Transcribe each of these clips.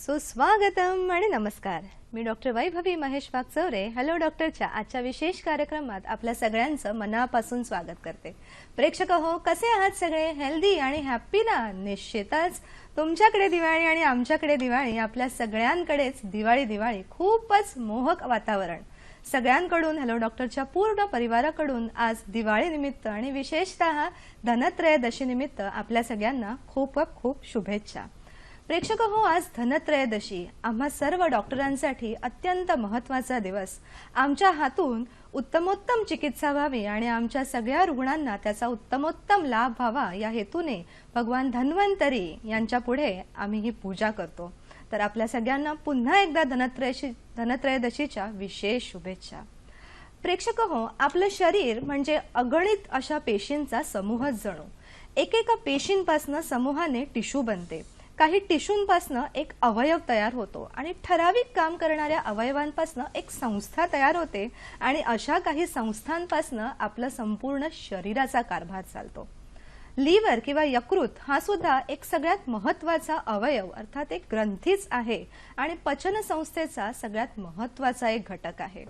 सुस्वागतम आणि नमस्कार. मी डॉक्टर वैभवी महेश वागचौरे हॅलो डॉक्टरच्या आजच्या विशेष कार्यक्रमात आपल्या सगळ्यांचं मनापासून स्वागत करते. प्रेक्षक हो, कसे आहात सगळे? हेल्दी आणि हॅप्पी ना? निश्चितच. तुमच्याकडे दिवाळी आणि आमच्याकडे दिवाळी, आपल्या सगळ्यांकडेच दिवाळी दिवाळी, खूपच मोहक वातावरण. सगळ्यांकडून हॅलो डॉक्टरच्या पूर्ण परिवाराकडून आज दिवाळी निमित्त आणि विशेषतः धनत्रयोदशी निमित्त आपल्या सगळ्यांना खूप खूप शुभेच्छा. प्रेक्षक हो, आज धनत्रयोदशी आम्हा सर्व डॉक्टरांसाठी अत्यंत महत्त्वाचा दिवस. आमच्या हातून उत्तमोत्तम चिकित्सा व्हावी आणि आमच्या सगळ्या रुग्णांना त्याचा उत्तमोत्तम लाभ व्हावा या हेतूने भगवान धन्वंतरी यांच्या पुढे आम्ही ही पूजा करतो. तर आपल्या सगळ्यांना पुन्हा एकदा धनत्रयोदशीच्या विशेष शुभेच्छा. प्रेक्षक हो, आपलं शरीर म्हणजे अगणित अशा पेशींचा समूहच जणू. एकेका पेशींपासून समूहाने टिश्यू बनते. काही टिश्यूंपासून एक अवयव तयार होतो आणि ठराविक काम करणाऱ्या अवयवांपासून एक संस्था तयार होते आणि अशा काही संस्थांपासून आपलं संपूर्ण शरीराचा कारभार चालतो. लिव्हर किंवा यकृत हा सुद्धा एक सगळ्यात महत्त्वाचा अवयव अर्थात एक ग्रंथीच आहे आणि पचन संस्थेचा सगळ्यात महत्त्वाचा एक घटक आहे.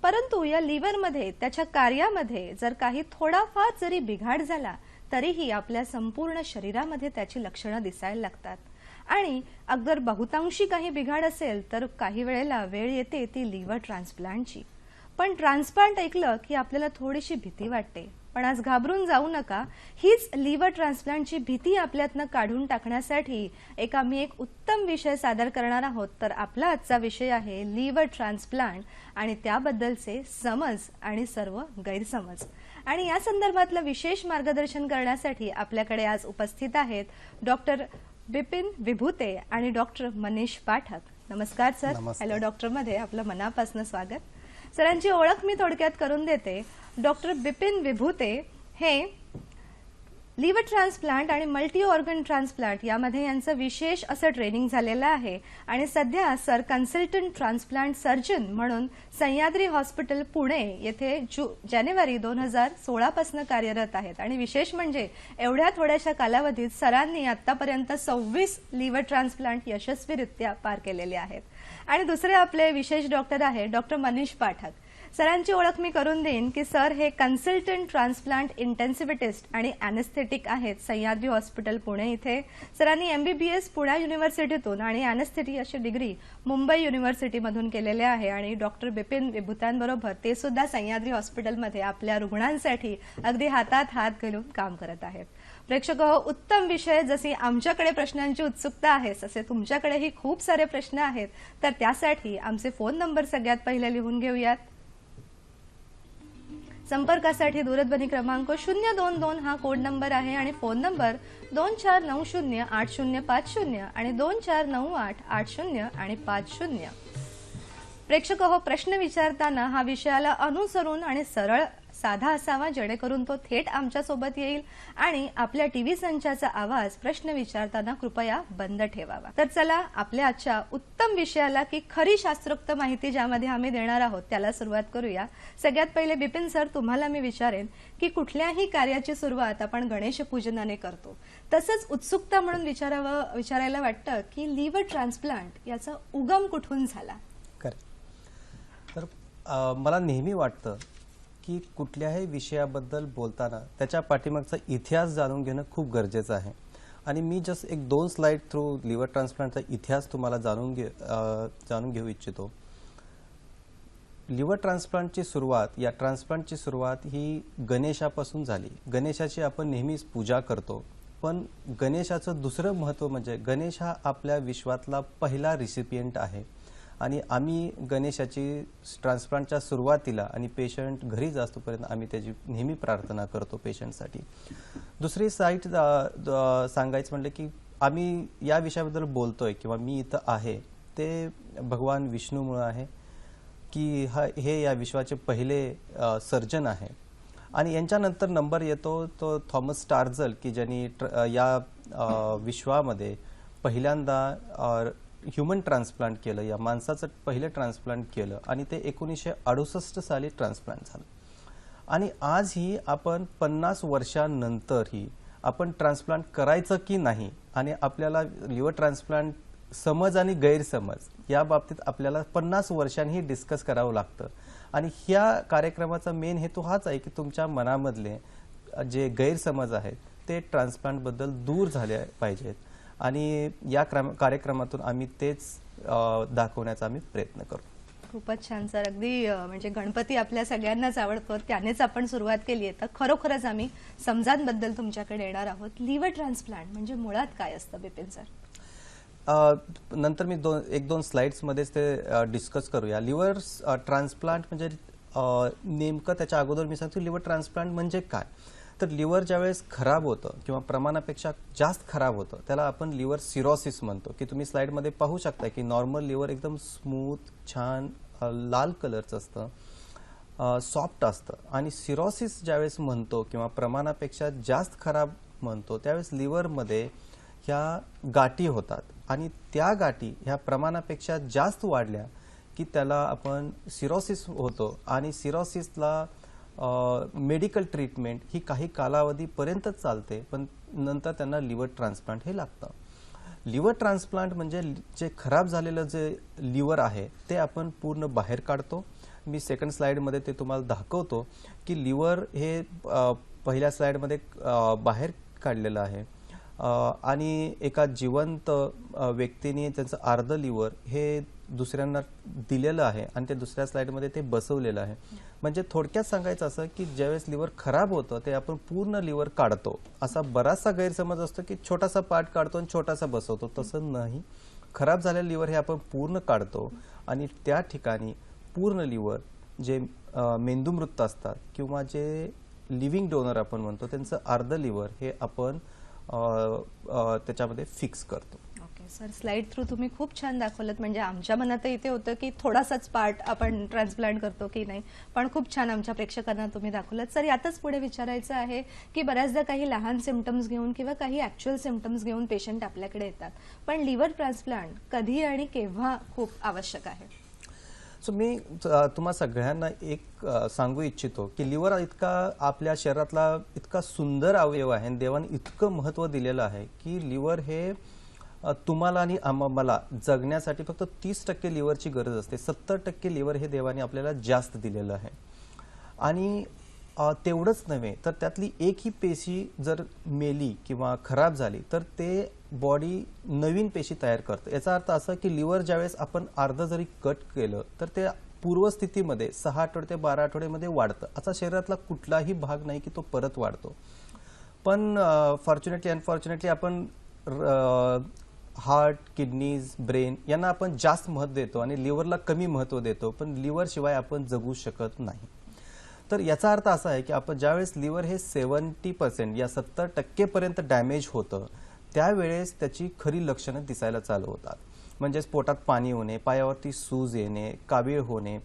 परंतु या लिव्हरमध्ये त्याच्या कार्यामध्ये जर काही थोडाफार जरी बिघाड झाला तरीही आपल्या संपूर्ण शरीरामध्ये त्याची लक्षणं दिसायला लागतात. आणि अगर बहुतांशी काही बिघाड असेल तर काही वेळेला वेळ येते ती लिव्हर ट्रान्सप्लांटची. पण ट्रान्सप्लांट ऐकलं की आपल्याला थोडीशी भीती वाटते. पण आज घाबरून जाऊ नका. हीच लिव्हर ट्रान्सप्लांटची भीती आपल्यातनं काढून टाकण्यासाठी आम्ही एक उत्तम विषय सादर करणार आहोत. तर आपला आजचा विषय आहे लिव्हर ट्रान्सप्लांट आणि त्याबद्दलचे समज आणि सर्व गैरसमज. आणि या संदर्भातलं विशेष मार्गदर्शन करण्यासाठी आपल्याकडे आज उपस्थित आहेत डॉक्टर बिपिन विभूते आणि डॉक्टर मनीष पाठक. नमस्कार सर. हॅलो डॉक्टर मध्ये आपलं मनापासून स्वागत. सरांची ओळख मी थोडक्यात करून देते. डॉक्टर बिपिन विभूते हे लिव्हर ट्रान्सप्लांट आणि मल्टी ऑर्गन ट्रान्सप्लांट यामध्ये यांचं विशेष असं ट्रेनिंग झालेलं आहे आणि सध्या सर कन्सल्टंट ट्रान्सप्लांट सर्जन म्हणून सह्याद्री हॉस्पिटल पुणे येथे जानेवारी 2016 पासून कार्यरत आहेत. आणि विशेष म्हणजे एवढ्या थोड्याशा कालावधीत सरांनी आतापर्यंत 26 लिव्हर ट्रान्सप्लांट यशस्वीरित्या पार केलेले आहेत. आणि दुसरे आपले विशेष डॉक्टर आहे डॉक्टर मनीष पाठक. सरांची ओळख मी करून देईन की सर हे कन्सल्टंट ट्रान्सप्लांट इंटेन्सिव्हिटिस्ट आणि अॅनेस्थेटिक आहेत सह्याद्री हॉस्पिटल पुणे इथे. सरांनी MBBS पुणे युनिव्हर्सिटीतून आणि अॅनेस्थेटी अशी डिग्री मुंबई युनिव्हर्सिटीमधून केलेले आहे. आणि डॉक्टर बिपिन विभूतांबरोबर ते सुद्धा सह्याद्री हॉस्पिटलमध्ये आपल्या रुग्णांसाठी अगदी हातात हात घालून काम करत आहेत. प्रेक्षक हो, उत्तम विषय. जशी आमच्याकडे प्रश्नांची उत्सुकता आहे तसे तुमच्याकडेही खूप सारे प्रश्न आहेत. तर त्यासाठी आमचे फोन नंबर सगळ्यात पहिले लिहून घेऊयात. संपर्कासाठी दूरध्वनी क्रमांक 022 हा कोड नंबर आहे आणि फोन नंबर 24908050 आणि 24988050. प्रेक्षक हो, प्रश्न विचारताना हा विषयाला अनुसरून आणि सरळ साधा असावा जेणेकरून तो थेट आमच्या सोबत येईल. आणि आपल्या टीव्ही संचाचा आवाज प्रश्न विचारताना कृपया बंद ठेवावा. तर चला आपल्या आजच्या उत्तम विषयाला की खरी शास्त्रोक्त माहिती ज्यामध्ये आम्ही देणार आहोत त्याला सुरुवात करूया. सगळ्यात पहिले बिपिन सर, तुम्हाला मी विचारेन की कुठल्याही कार्याची सुरुवात आपण गणेश पूजनाने करतो. तसंच उत्सुकता म्हणून विचारायला वाटतं की लिव्हर ट्रान्सप्लांट याचा उगम कुठून झाला? तर मला नेहमी वाटतं की कुठल्याही विषयाबद्दल बोलताना त्याच्या पाठीमागचा इतिहास जाणून घेणं खूप गरजेचं आहे. आणि मी जस्ट एक 2 स्लाइड थ्रू लिव्हर ट्रान्सप्लांटचा इतिहास तुम्हाला जाणून घेऊ इच्छितो. लिव्हर ट्रान्सप्लांटची सुरुवात या ट्रान्सप्लांटची सुरुवात ही गणेशापासून झाली. गणेशाची आपण नेहमीच पूजा करतो. पण गणेशाचं दुसरं महत्त्व म्हणजे गणेश हा आपल्या विश्वातला पहिला रिसिपियंट आहे. आणि आम्ही गणेशाची ट्रान्सप्लांटच्या सुरुवातीला आणि पेशंट घरी जास्तोपर्यंत आम्ही त्याची नेहमी प्रार्थना करतो पेशंटसाठी. दुसरी साईट सांगायचं म्हटलं की आम्ही या विषयाबद्दल बोलतोय किंवा मी इथं आहे ते भगवान विष्णूमुळे आहे की हे या विश्वाचे पहिले सर्जन आहे. आणि यांच्यानंतर नंबर येतो तो थॉमस टार्झल की ज्यांनी या विश्वामध्ये पहिल्यांदा ह्युमन ट्रान्सप्लांट केलं, या माणसाचं पहिलं ट्रान्सप्लांट केलं आणि ते 1968 साली ट्रान्सप्लांट झालं. आणि आजही आपण 50 वर्षांनंतरही आपण ट्रान्सप्लांट करायचं की नाही आणि आपल्याला लिव्हर ट्रान्सप्लांट समज आणि गैरसमज या बाबतीत आपल्याला 50 वर्षांनी डिस्कस करावं लागतं आणि ह्या कार्यक्रमाचा मेन हेतू हाच आहे की तुमच्या मनामधले जे गैरसमज आहेत ते ट्रान्सप्लांट बद्दल दूर झाले पाहिजेत आणि या कार्यक्रमातून आम्ही तेच दाखवण्याचा आम्ही प्रयत्न करू. खूपच छान सर. अगदी म्हणजे गणपती आपल्या सगळ्यांनाच आवडतो, त्यानेच आपण सुरुवात केली आहे. तर खरोखरच आम्ही समजांबद्दल तुमच्याकडे येणार आहोत. लिव्हर ट्रान्सप्लांट म्हणजे मुळात काय असतं बिपिन सर? नंतर मी एक दोन स्लाइड्स मध्येच ते डिस्कस करूया. लिव्हर ट्रान्सप्लांट म्हणजे नेमकं त्याच्या अगोदर मी सांगतो लिव्हर ट्रान्सप्लांट म्हणजे काय. तर लिव्हर ज्यावेळेस खराब होतं किंवा प्रमाणापेक्षा जास्त खराब होतं त्याला आपण लिव्हर सिरोसिस म्हणतो. की तुम्ही स्लाइडमध्ये पाहू शकता की नॉर्मल लिव्हर एकदम स्मूथ छान लाल कलरचं असतं, सॉफ्ट असतं आणि सिरोसिस ज्यावेळेस म्हणतो किंवा प्रमाणापेक्षा जास्त खराब म्हणतो त्यावेळेस लिव्हरमध्ये ह्या गाठी होतात आणि त्या गाठी ह्या प्रमाणापेक्षा जास्त वाढल्या की त्याला आपण सिरोसिस होतो आणि सिरोसिसला मेडिकल ट्रीटमेंट ही काही कालावधीपर्यंत चालते पण नंतर त्यांना लिव्हर ट्रान्सप्लांट हे लागतं. लिव्हर ट्रान्सप्लांट म्हणजे जे खराब झालेलं जे लिव्हर आहे ते आपण पूर्ण बाहेर काढतो. मी सेकंड स्लाइडमध्ये ते तुम्हाला दाखवतो की लिव्हर हे पहिल्या स्लाइडमध्ये बाहेर काढलेलं आहे आणि एका जिवंत व्यक्तीने त्यांचं अर्ध लिव्हर हे दुसऱ्यांना दिलेलं आहे आणि ते दुसऱ्या स्लाइडमध्ये ते बसवलेलं आहे. म्हणजे थोडक्यात सांगायचं असं की ज्यावेळेस लिव्हर खराब होतं ते आपण पूर्ण लिव्हर काढतो. असा बराचसा गैरसमज असतो की छोटासा पार्ट काढतो आणि छोटासा बसवतो. तसं नाही. खराब झालेलं लिव्हर हे आपण पूर्ण काढतो आणि त्या ठिकाणी पूर्ण लिव्हर जे मेंदूमृत असतात किंवा जे लिव्हिंग डोनर आपण म्हणतो त्यांचं अर्ध लिव्हर हे आपण त्याच्यामध्ये फिक्स करतो. ओके सर, स्लाइड थ्रू तुम्ही खूप छान दाखवलं. म्हणजे आमच्या मनात इथे होतं की थोडासाच पार्ट आपण ट्रान्सप्लांट करतो की नाही, पण खूप छान आमच्या प्रेक्षकांना तुम्ही दाखवलं. सर यातच पुढे विचारायचं आहे की बऱ्याचदा काही लहान सिम्पटम्स घेऊन किंवा काही ऍक्च्युअल सिम्पटम्स घेऊन पेशंट आपल्याकडे येतात, पण लिव्हर ट्रान्सप्लांट कधी आणि केव्हा खूप आवश्यक आहे? सो मी तुम्हा सगळ्यांना एक सांगू इच्छितो की लिव्हर इतका आपल्या शरीरातला इतका सुंदर अवयव आहे आणि देवाने इतकं महत्त्व दिलेलं आहे की लिव्हर हे तुम्हाला आणि मला जगण्यासाठी फक्त 30% लिव्हरची गरज असते. 70% लिव्हर हे देवाने आपल्याला जास्त दिलेलं आहे आणि तेवढंच नव्हे तर त्यातली एकही पेशी जर मेली किंवा खराब झाली तर ते बॉडी नवीन पेशी तयार करतं. याचा अर्थ असा की लिव्हर ज्यावेळेस आपण अर्ध जरी कट केलं तर ते पूर्वस्थितीमध्ये 6 आठवडे ते 12 आठवड्यामध्ये वाढतं. असा शरीरातला कुठलाही भाग नाही की तो परत वाढतो. पण फॉर्च्युनेटली अनफॉर्च्युनेटली आपण हार्ट, किडनीज, ब्रेन यांना आपण जास्त महत्त्व देतो आणि लिव्हरला कमी महत्त्व देतो. पण लिव्हर शिवाय आपण जगू शकत नाही. तर याचा अर्थ असा आहे की आपण ज्यावेळेस लिव्हर हे 70% या 70% पर्यंत डॅमेज होतं त्यावेळेस त्याची खरी लक्षणं दिसायला चालू होतात. म्हणजे पोटात पाणी होणे, पायावरती सूज येणे, कावीळ होणे,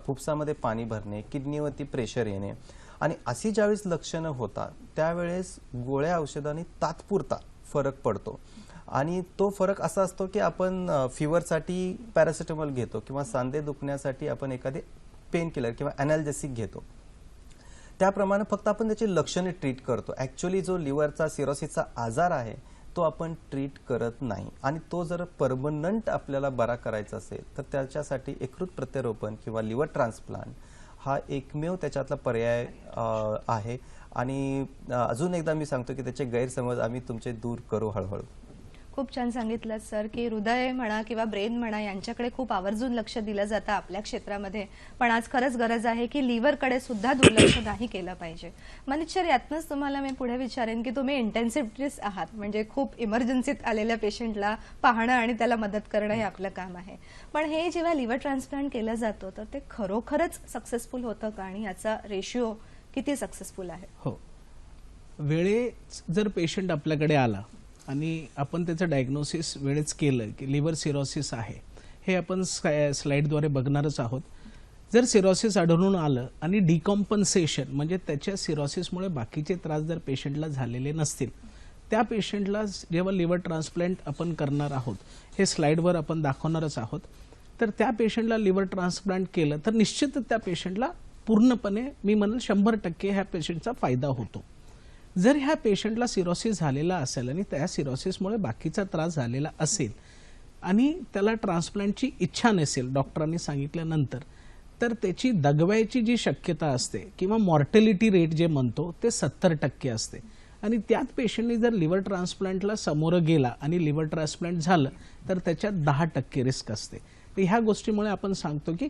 फुफ्सामध्ये पाणी भरणे, किडनीवरती प्रेशर येणे आणि अशी ज्यावेळेस लक्षणं होतात त्यावेळेस गोळ्या औषधांनी तात्पुरता फरक पडतो आणि तो फरक असा असतो की आपण फीवरसाठी पॅरासिटामॉल घेतो किंवा सांधे दुखण्यासाठी आपण एखादे पेन किलर किंवा अनॅल्जेसिक घेतो. त्याप्रमाणे फक्त आपण त्याची लक्षणे ट्रीट करतो. ऍक्च्युअली जो लिव्हरचा सिरोसिसचा आजार आहे तो आपण ट्रीट करत नाही आणि तो जर परमनंट आपल्याला बरा करायचा असेल तर त्याच्यासाठी यकृत प्रत्यारोपण किंवा लिव्हर ट्रान्सप्लांट हा एकमेव त्याच्यातला पर्याय आहे. आणि अजून एकदा मी सांगतो की त्याचे गैरसमज आम्ही तुमचे दूर करू हळूहळू. खूप छान सांगितलं सर की हृदय म्हणा किंवा ब्रेन म्हणा यांच्याकडे खूप आवर्जून लक्ष दिलं जातं आपल्या क्षेत्रामध्ये, पण आज खरंच गरज आहे की लिव्हरकडे सुद्धा दुर्लक्ष नाही केलं पाहिजे. मनीष सर, यातनंच तुम्हाला मी पुढे विचारेन की तुम्ही इंटेन्सिव्हिस्ट आहात, म्हणजे खूप इमर्जन्सीत आलेल्या पेशंटला पाहणं आणि त्याला मदत करणं हे आपलं काम आहे. पण हे जेव्हा लिव्हर ट्रान्सप्लांट केलं जातं तर ते खरोखरच सक्सेसफुल होतं का आणि याचा रेशिओ किती सक्सेसफुल आहे? हो, वेळेत जर पेशंट आपल्याकडे आला आणि आपण त्याचं डायग्नोसिस वेळेच केलं की लिव्हर सिरोसिस आहे, हे आपण स्लाइडद्वारे बघणारच आहोत. जर सिरोसिस आढळून आलं आणि डिकॉम्पन्सेशन म्हणजे त्याच्या सिरोसिसमुळे बाकीचे त्रास जर पेशंटला झालेले नसतील, त्या पेशंटला जेव्हा लिव्हर ट्रान्सप्लांट आपण करणार आहोत, हे स्लाइडवर आपण दाखवणारच आहोत, तर त्या पेशंटला लिव्हर ट्रान्सप्लांट केलं तर निश्चितच त्या पेशंटला पूर्णपणे मी म्हणेल 100% ह्या पेशंटचा फायदा होतो. जर ह्या पेशंटला सिरोसिस झालेला असेल आणि त्या सिरोसिसमुळे बाकीचा त्रास झालेला असेल आणि त्याला ट्रान्सप्लांटची इच्छा नसेल डॉक्टरांनी सांगितल्यानंतर, तर त्याची दगवायची जी शक्यता असते किंवा मॉर्टॅलिटी रेट जे म्हणतो ते 70% असते. आणि त्यात पेशंटनी जर लिव्हर ट्रान्सप्लांटला सामोरं गेला आणि लिव्हर ट्रान्सप्लांट झालं तर त्याच्यात 10% रिस्क असते. तर ह्या गोष्टीमुळे आपण सांगतो की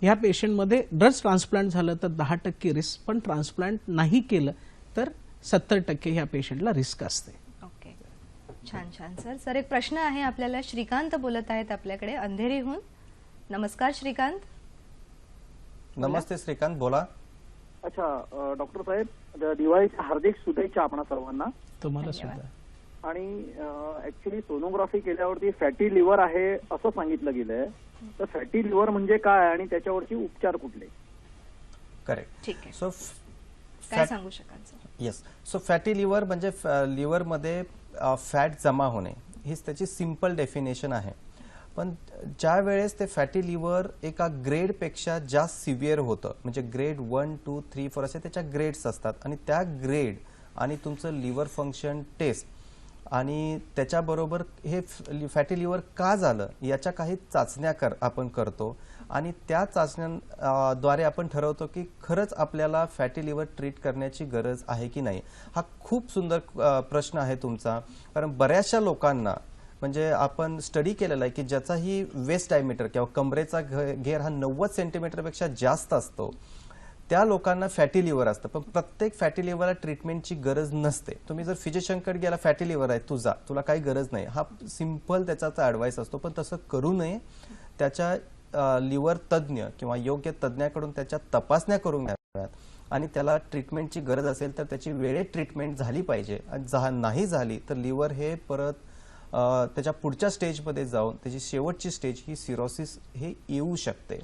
ह्या पेशंटमध्ये ड्रग्स ट्रान्सप्लांट झालं तर 10% रिस्क, पण ट्रान्सप्लांट नाही केलं तर 70% ह्या पेशंटला रिस्क असते. ओके, छान छान सर. सर एक प्रश्न आहे आपल्याला. श्रीकांत बोलत आहेत आपल्याकडे अंधेरीहून. नमस्कार श्रीकांत. नमस्ते श्रीकांत, बोला. अच्छा डॉक्टर साहेब, दिवाळीच्या हार्दिक शुभेच्छा आपणा सर्वांना. तुम्हाला धन्यवाद. सुद्धा. आणि ऍक्च्युली सोनोग्राफी केल्यावरती फॅटी लिव्हर आहे असं सांगितलं गेलंय. तर फॅटी लिव्हर म्हणजे काय आणि त्याच्यावरती उपचार कुठले? करेक्ट. ठीक आहे, सो काय सांगू शकाल sir? Yes, so fatty liver म्हणजे लिव्हरमध्ये फॅट जमा होणे, हीच त्याची सिंपल डेफिनेशन आहे. पण ज्या वेळेस ते फॅटी लिव्हर एका ग्रेडपेक्षा जास्त सिव्हिअर होतं, म्हणजे ग्रेड 1, 2, 3, 4 असे त्याच्या ग्रेड्स असतात, आणि त्या ग्रेड आणि तुमचं लिव्हर फंक्शन टेस्ट आणि त्याच्याबरोबर हे फॅटी लिव्हर का झालं याच्या काही चाचण्या आपण करतो, आणि त्या चाचण्यांद्वारे आपण ठरवतो की खरंच आपल्याला फॅटी लिव्हर ट्रीट करण्याची गरज आहे की नाही. हा खूप सुंदर प्रश्न आहे तुमचा, कारण बऱ्याचशा लोकांना म्हणजे आपण स्टडी केलेला आहे की ज्याचाही वेस्ट डायमीटर किंवा कमरेचा घेर हा 90 सेंटीमीटरपेक्षा जास्त असतो, त्या लोकांना फॅटी लिव्हर असतं. पण प्रत्येक फॅटी लिव्हरला ट्रीटमेंटची गरज नसते. तुम्ही जर फिजिशियनकडे गेला, फॅटी लिव्हर आहे तुला काही गरज नाही, हा सिंपल त्याचा ॲडवाईस असतो. पण तसं करू नये. त्याच्या लिव्हर तज्ज्ञ किंवा योग्य तज्ज्ञाकडून त्याच्या तपासण्या करून घ्याव्यात, आणि त्याला ट्रीटमेंटची गरज असेल तर त्याची वेळेत ट्रीटमेंट झाली पाहिजे. आणि नाही झाली तर लिव्हर हे परत त्याच्या पुढच्या स्टेजमध्ये जाऊन त्याची शेवटची स्टेज ही सिरोसिस हे येऊ शकते.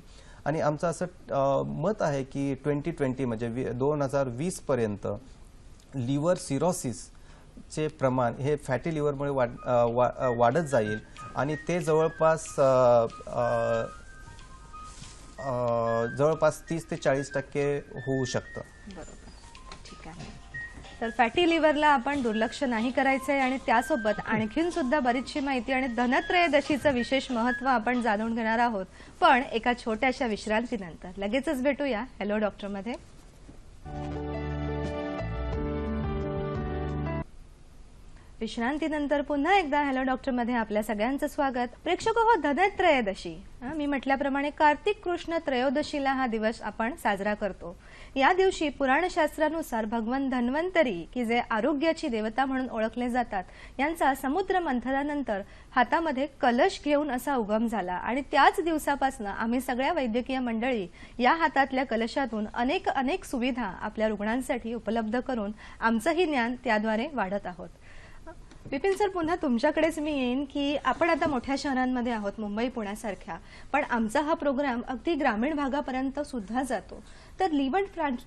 आणि आमचं असं मत आहे की 2020 म्हणजे 2020 पर्यंत लिव्हर सिरोसिसचे प्रमाण हे फॅटी लिव्हरमुळे वाढत जाईल, आणि ते जवळपास 30 ते 40% होऊ शकतं. बरोबर, ठीक आहे. तर फॅटी लिव्हरला आपण दुर्लक्ष नाही करायचंय, आणि त्यासोबत आणखीन सुद्धा बरीचशी माहिती आणि धनत्रयोदशीचं विशेष महत्त्व आपण जाणून घेणार आहोत, पण एका छोट्याशा विश्रांतीनंतर. लगेचच भेटूया हॅलो डॉक्टरमध्ये. विश्रांतीनंतर पुन्हा एकदा हॅलो डॉक्टरमध्ये आपल्या सगळ्यांचं स्वागत. प्रेक्षक हो, धनत्रयोदशी, मी म्हटल्याप्रमाणे कार्तिक कृष्ण त्रयोदशीला हा दिवस आपण साजरा करतो. या दिवशी पुराणशास्त्रानुसार भगवान धन्वंतरी, की जे आरोग्याची देवता म्हणून ओळखले जातात, यांचा समुद्र मंथनानंतर हातामध्ये कलश घेऊन असा उगम झाला, आणि त्याच दिवसापासून आम्ही सगळ्या वैद्यकीय मंडळी या हातातल्या कलशातून अनेक अनेक सुविधा आपल्या रुग्णांसाठी उपलब्ध करून आमचंही ज्ञान त्याद्वारे वाढत आहोत. विपिन सर, पुन्हा तुमच्याकडेच मी येईन की आपण आता मोठ्या शहरांमध्ये आहोत, मुंबई पुण्यासारख्या, पण आमचा हा प्रोग्राम अगदी ग्रामीण भागापर्यंत सुद्धा जातो. तर लिव्हर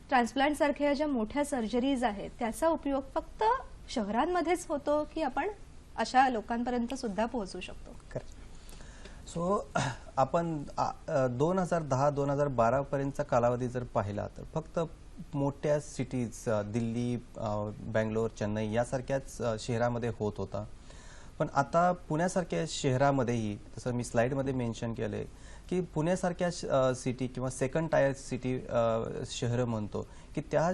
ट्रान्सप्लांट सारख्या ज्या मोठ्या सर्जरीज आहेत त्याचा उपयोग फक्त शहरांमध्येच होतो की आपण अशा लोकांपर्यंत सुद्धा पोहोचू शकतो? सो आपण 2010-2012 पर्यंतचा कालावधी जर पाहिला तर फक्त मोठ्या सिटीज दिल्ली, बँगलोर, चेन्नई यासारख्याच शहरामध्ये होत होता. पण आता पुण्यासारख्या शहरामध्येही, जसं मी स्लाइडमध्ये मेन्शन केले की पुण्यासारख्या सिटी किंवा सेकंड टायर सिटी शहरं म्हणतो की त्या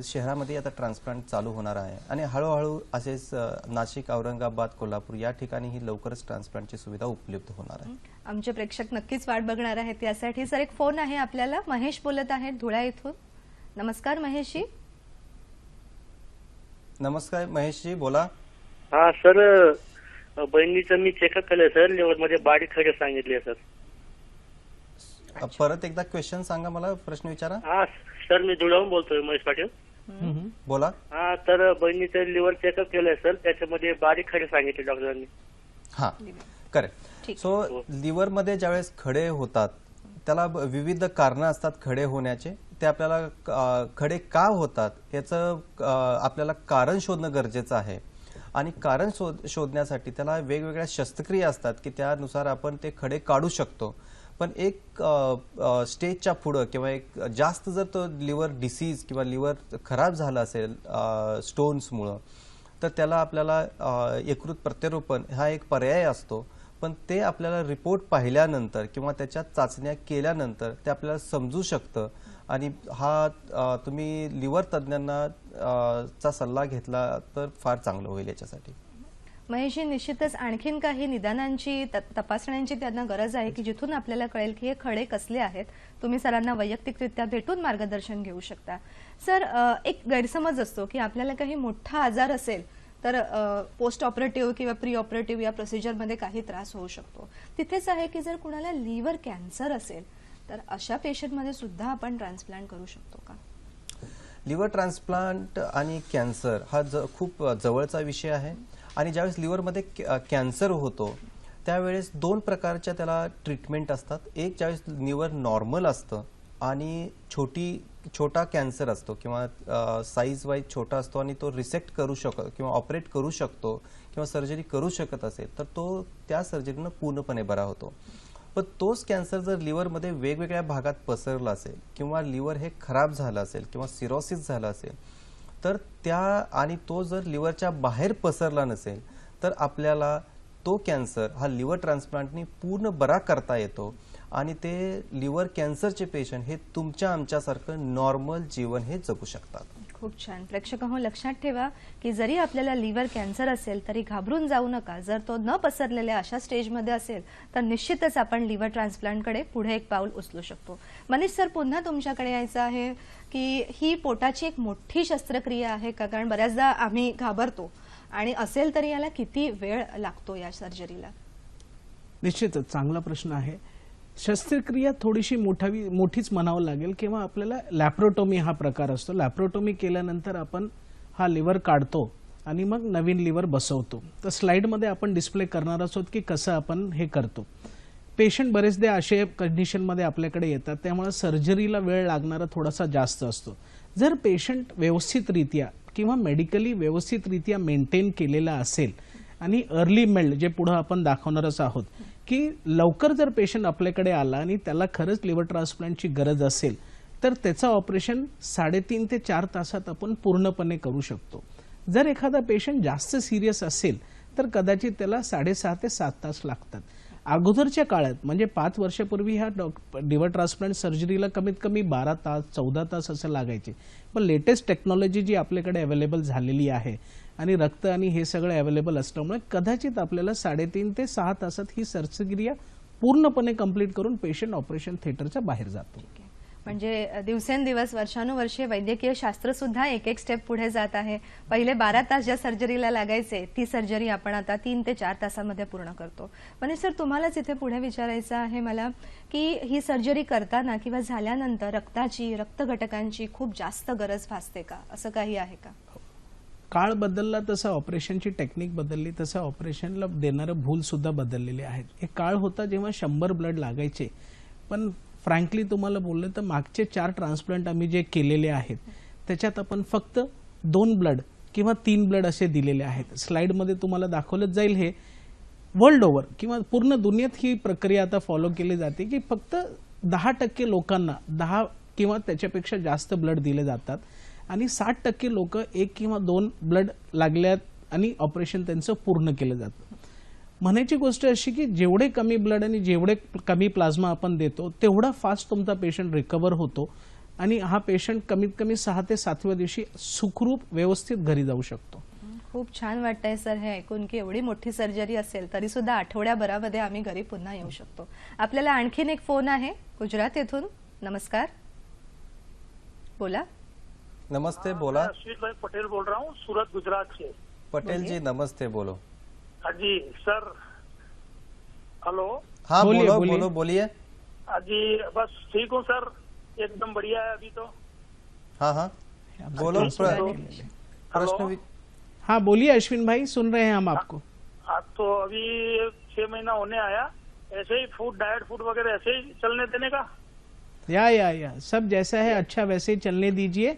शहरामध्ये आता ट्रान्सप्लांट चालू होणार आहे, आणि हळूहळू असेच नाशिक, औरंगाबाद, कोल्हापूर या ठिकाणीही लवकरच ट्रान्सप्लांटची सुविधा उपलब्ध होणार आहे. आमचे प्रेक्षक नक्कीच वाट बघणार आहेत यासाठी. सर एक फोन आहे आपल्याला. महेश बोलत आहेत धुळा इथून. नमस्कार महेशजी. नमस्कार महेशजी, बोला. हा सर, बहिणीचं मी चेकअप केलं सर, लिव्हर मध्ये बारीक खडे सांगितले सर. परत एकदा क्वेश्चन सांगा, मला प्रश्न विचारा. हा सर, मी धुळ्याहून बोलतोय, महेश पाटील. बोला. हा, तर बहिणीचं लिव्हर चेकअप केलंय सर, त्याच्यामध्ये बारीक खडे सांगितले डॉक्टरांनी. हा, करेक्ट. सो लिव्हर मध्ये ज्यावेळेस खडे होतात त्याला विविध कारणं असतात खडे होण्याचे. ते आपल्याला खडे का होतात याचं आपल्याला कारण शोधणं गरजेचं आहे, आणि कारण शोधण्यासाठी त्याला वेगवेगळ्या शस्त्रक्रिया असतात की त्यानुसार आपण ते खडे काढू शकतो. पण एक स्टेजच्या पुढं किंवा एक जास्त जर तो लिव्हर डिसीज किंवा लिव्हर खराब झाला असेल स्टोन्समुळं, तर त्याला आपल्याला यकृत प्रत्यारोपण हा एक पर्याय असतो. पण ते आपल्याला रिपोर्ट पाहिल्यानंतर किंवा त्याच्या चाचण्या केल्यानंतर ते आपल्याला समजू शकतं आणि हा तुम्ही लिव्हर तज्ज्ञांना चा सल्ला घेतला तर फार चांगलं होईल याच्यासाठी. महेशजी, निश्चितच आणखीन काही निदानांची तपासण्यांची त्यांना गरज आहे की जिथून आपल्याला कळेल की हे खडे कसले आहेत. तुम्ही सरांना वैयक्तिकरित्या भेटून मार्गदर्शन घेऊ शकता. सर, एक गैरसमज असतो की आपल्याला काही मोठा आजार असेल तर पोस्ट ऑपरेटिव्ह किंवा प्री ऑपरेटिव्ह या प्रोसिजरमध्ये काही त्रास होऊ शकतो. तिथेच आहे की जर कुणाला लिव्हर कॅन्सर असेल तर अशा पेशंटमध्ये सुद्धा आपण ट्रान्सप्लांट करू शकतो का? लिव्हर ट्रान्सप्लांट आणि कॅन्सर हा खूप जवळचा विषय आहे आणि ज्यावेळेस लिव्हरमध्ये कॅन्सर होतो त्यावेळेस दोन प्रकारच्या त्याला ट्रीटमेंट असतात. एक ज्यावेळेस लिव्हर नॉर्मल असतं आणि छोटा कॅन्सर असतो किंवा साईज वाईज छोटा असतो आणि तो रिसेक्ट करू शकतो किंवा ऑपरेट करू शकतो किंवा सर्जरी करू शकत असेल तर तो त्या सर्जरीनं पूर्णपणे बरा होतो. पण तोच कॅन्सर जर लिव्हरमध्ये वेगवेगळ्या भागात पसरला असेल किंवा लिव्हर हे खराब झालं असेल किंवा सिरोसिस झालं असेल तर आणि तो जर लिव्हरच्या बाहेर पसरला नसेल तर आपल्याला तो कॅन्सर हा लिव्हर ट्रान्सप्लांटनी पूर्ण बरा करता येतो आणि ते लिव्हर कॅन्सरचे पेशंट हे तुमच्या आमच्यासारखं नॉर्मल जीवन हे जगू शकतात. खूप छान. प्रेक्षकांनो, लक्षात ठेवा की जरी आपल्याला लिव्हर कॅन्सर असेल तरी घाबरून जाऊ नका. जर तो न पसरलेल्या अशा स्टेजमध्ये असेल तर निश्चितच आपण लिव्हर ट्रान्सप्लांटकडे पुढे एक पाऊल उचलू शकतो. मनीष सर, पुन्हा तुमच्याकडे यायचं आहे की ही पोटाची एक मोठी शस्त्रक्रिया आहे का? कारण बऱ्याचदा आम्ही घाबरतो आणि असेल तरी याला किती वेळ लागतो या सर्जरीला? निश्चितच चांगला प्रश्न आहे. शस्त्रक्रिया थोडीशी मोठीच म्हणावं लागेल किंवा आपल्याला लॅप्रोटोमी हा प्रकार असतो. लॅप्रोटोमी केल्यानंतर आपण हा लिव्हर काढतो आणि मग नवीन लिव्हर बसवतो. तर स्लाइडमध्ये आपण डिस्प्ले करणार आहोत की कसं आपण हे करतो. पेशंट बरेचदा असे कंडिशनमध्ये आपल्याकडे येतात त्यामुळे सर्जरीला वेळ लागणारा थोडासा जास्त असतो. जर पेशंट व्यवस्थितरित्या किंवा मेडिकली व्यवस्थितरित्या मेंटेन केलेला असेल आणि अर्ली मेल्ड जे पुढे आपण दाखवणारच आहोत की लवकर जर पेशंट आपल्याकडे आला आणि त्याला खरंच लिव्हर ट्रान्सप्लांटची गरज असेल तर त्याचं ऑपरेशन 3.5 ते 4 तासात आपण पूर्णपणे करू शकतो. जर एखादा पेशंट जास्त सिरियस असेल तर कदाचित त्याला 6.5 ते 7 तास लागतात. अगोदरच्या काळात म्हणजे 5 वर्षापूर्वी ह्या लिव्हर ट्रान्सप्लांट सर्जरीला कमीत कमी 12 तास 14 तास असं लागायचे. पण लेटेस्ट टेक्नॉलॉजी जी आपल्याकडे अवेलेबल झालेली आहे आणि रक्त आणि हे सगळं अवेलेबल असल्यामुळे कदाचित आपल्याला 3.5 ते 6 तासात ही शस्त्रक्रिया पूर्णपणे कंप्लीट करून पेशंट ऑपरेशन थिएटरच्या बाहेर जातो. म्हणजे दिवसेंदिवस वर्षानुवर्षे वैद्यकीय शास्त्र सुद्धा एक एक स्टेप पुढे जात आहे. पहिले 12 तास ज्या सर्जरीला लागायचे ती सर्जरी आपण आता 3 ते 4 तासामध्ये पूर्ण करतो. मनीष सर, तुम्हालाच इथे पुढे विचारायचं आहे मला की ही सर्जरी करताना किंवा झाल्यानंतर रक्त घटकांची खूप जास्त गरज भासते का? असं काही आहे का? काळ बदलला तसं ऑपरेशनची टेक्निक बदलली तसं ऑपरेशनला देणारं भूल सुद्धा बदललेले आहेत. एक काळ होता जेव्हा 100 ब्लड लागायचे. पण फ्रँकली तुम्हाला बोललं तर मागचे 4 ट्रान्सप्लांट आम्ही जे केलेले आहेत त्याच्यात आपण फक्त 2 ब्लड किंवा 3 ब्लड असे दिलेले आहेत. स्लाइडमध्ये तुम्हाला दाखवलं जाईल. हे वर्ल्ड ओव्हर किंवा पूर्ण दुनियेत ही प्रक्रिया आता फॉलो केली जाते की फक्त 10% लोकांना 10 किंवा त्याच्यापेक्षा जास्त ब्लड दिले जातात आणि 60% लोक 1 किंवा 2 ब्लड लागल्यात आणि ऑपरेशन त्यांचं पूर्ण केलं जातं. म्हणायची गोष्ट अशी की जेवढे कमी ब्लड आणि जेवढे कमी प्लाझ्मा आपण देतो तेवढा फास्ट तुमचा पेशंट रिकवर होतो आणि हा पेशंट कमीत कमी 6 ते 7व्या दिवशी सुखरूप व्यवस्थित घरी जाऊ शकतो. खूप छान वाटतंय सर हे ऐकून की एवढी मोठी सर्जरी असेल तरी सुद्धा आठवड्याभरामध्ये आम्ही घरी पुन्हा येऊ शकतो. आपल्याला आणखीन एक फोन आहे गुजरात येथून. नमस्कार, बोला. नमस्ते, बोला. अश्विन भाई पटेल बोल रहा हूँ, सूरत गुजरात से. पटेल जी नमस्ते, बोलो. हाँ जी सर, हेलो. हाँ, बोलिए. बोलिए. हाँ जी, बस ठीक हूँ सर, एकदम बढ़िया है अभी तो. हाँ, बोलो. प्रश्न. हाँ बोलिए अश्विन भाई, सुन रहे हैं हम आपको. आप तो अभी 6 महीना होने आया, ऐसे ही डाइट फूड वगैरह ऐसे ही चलने देने का. या सब जैसा है अच्छा वैसे ही चलने दीजिए.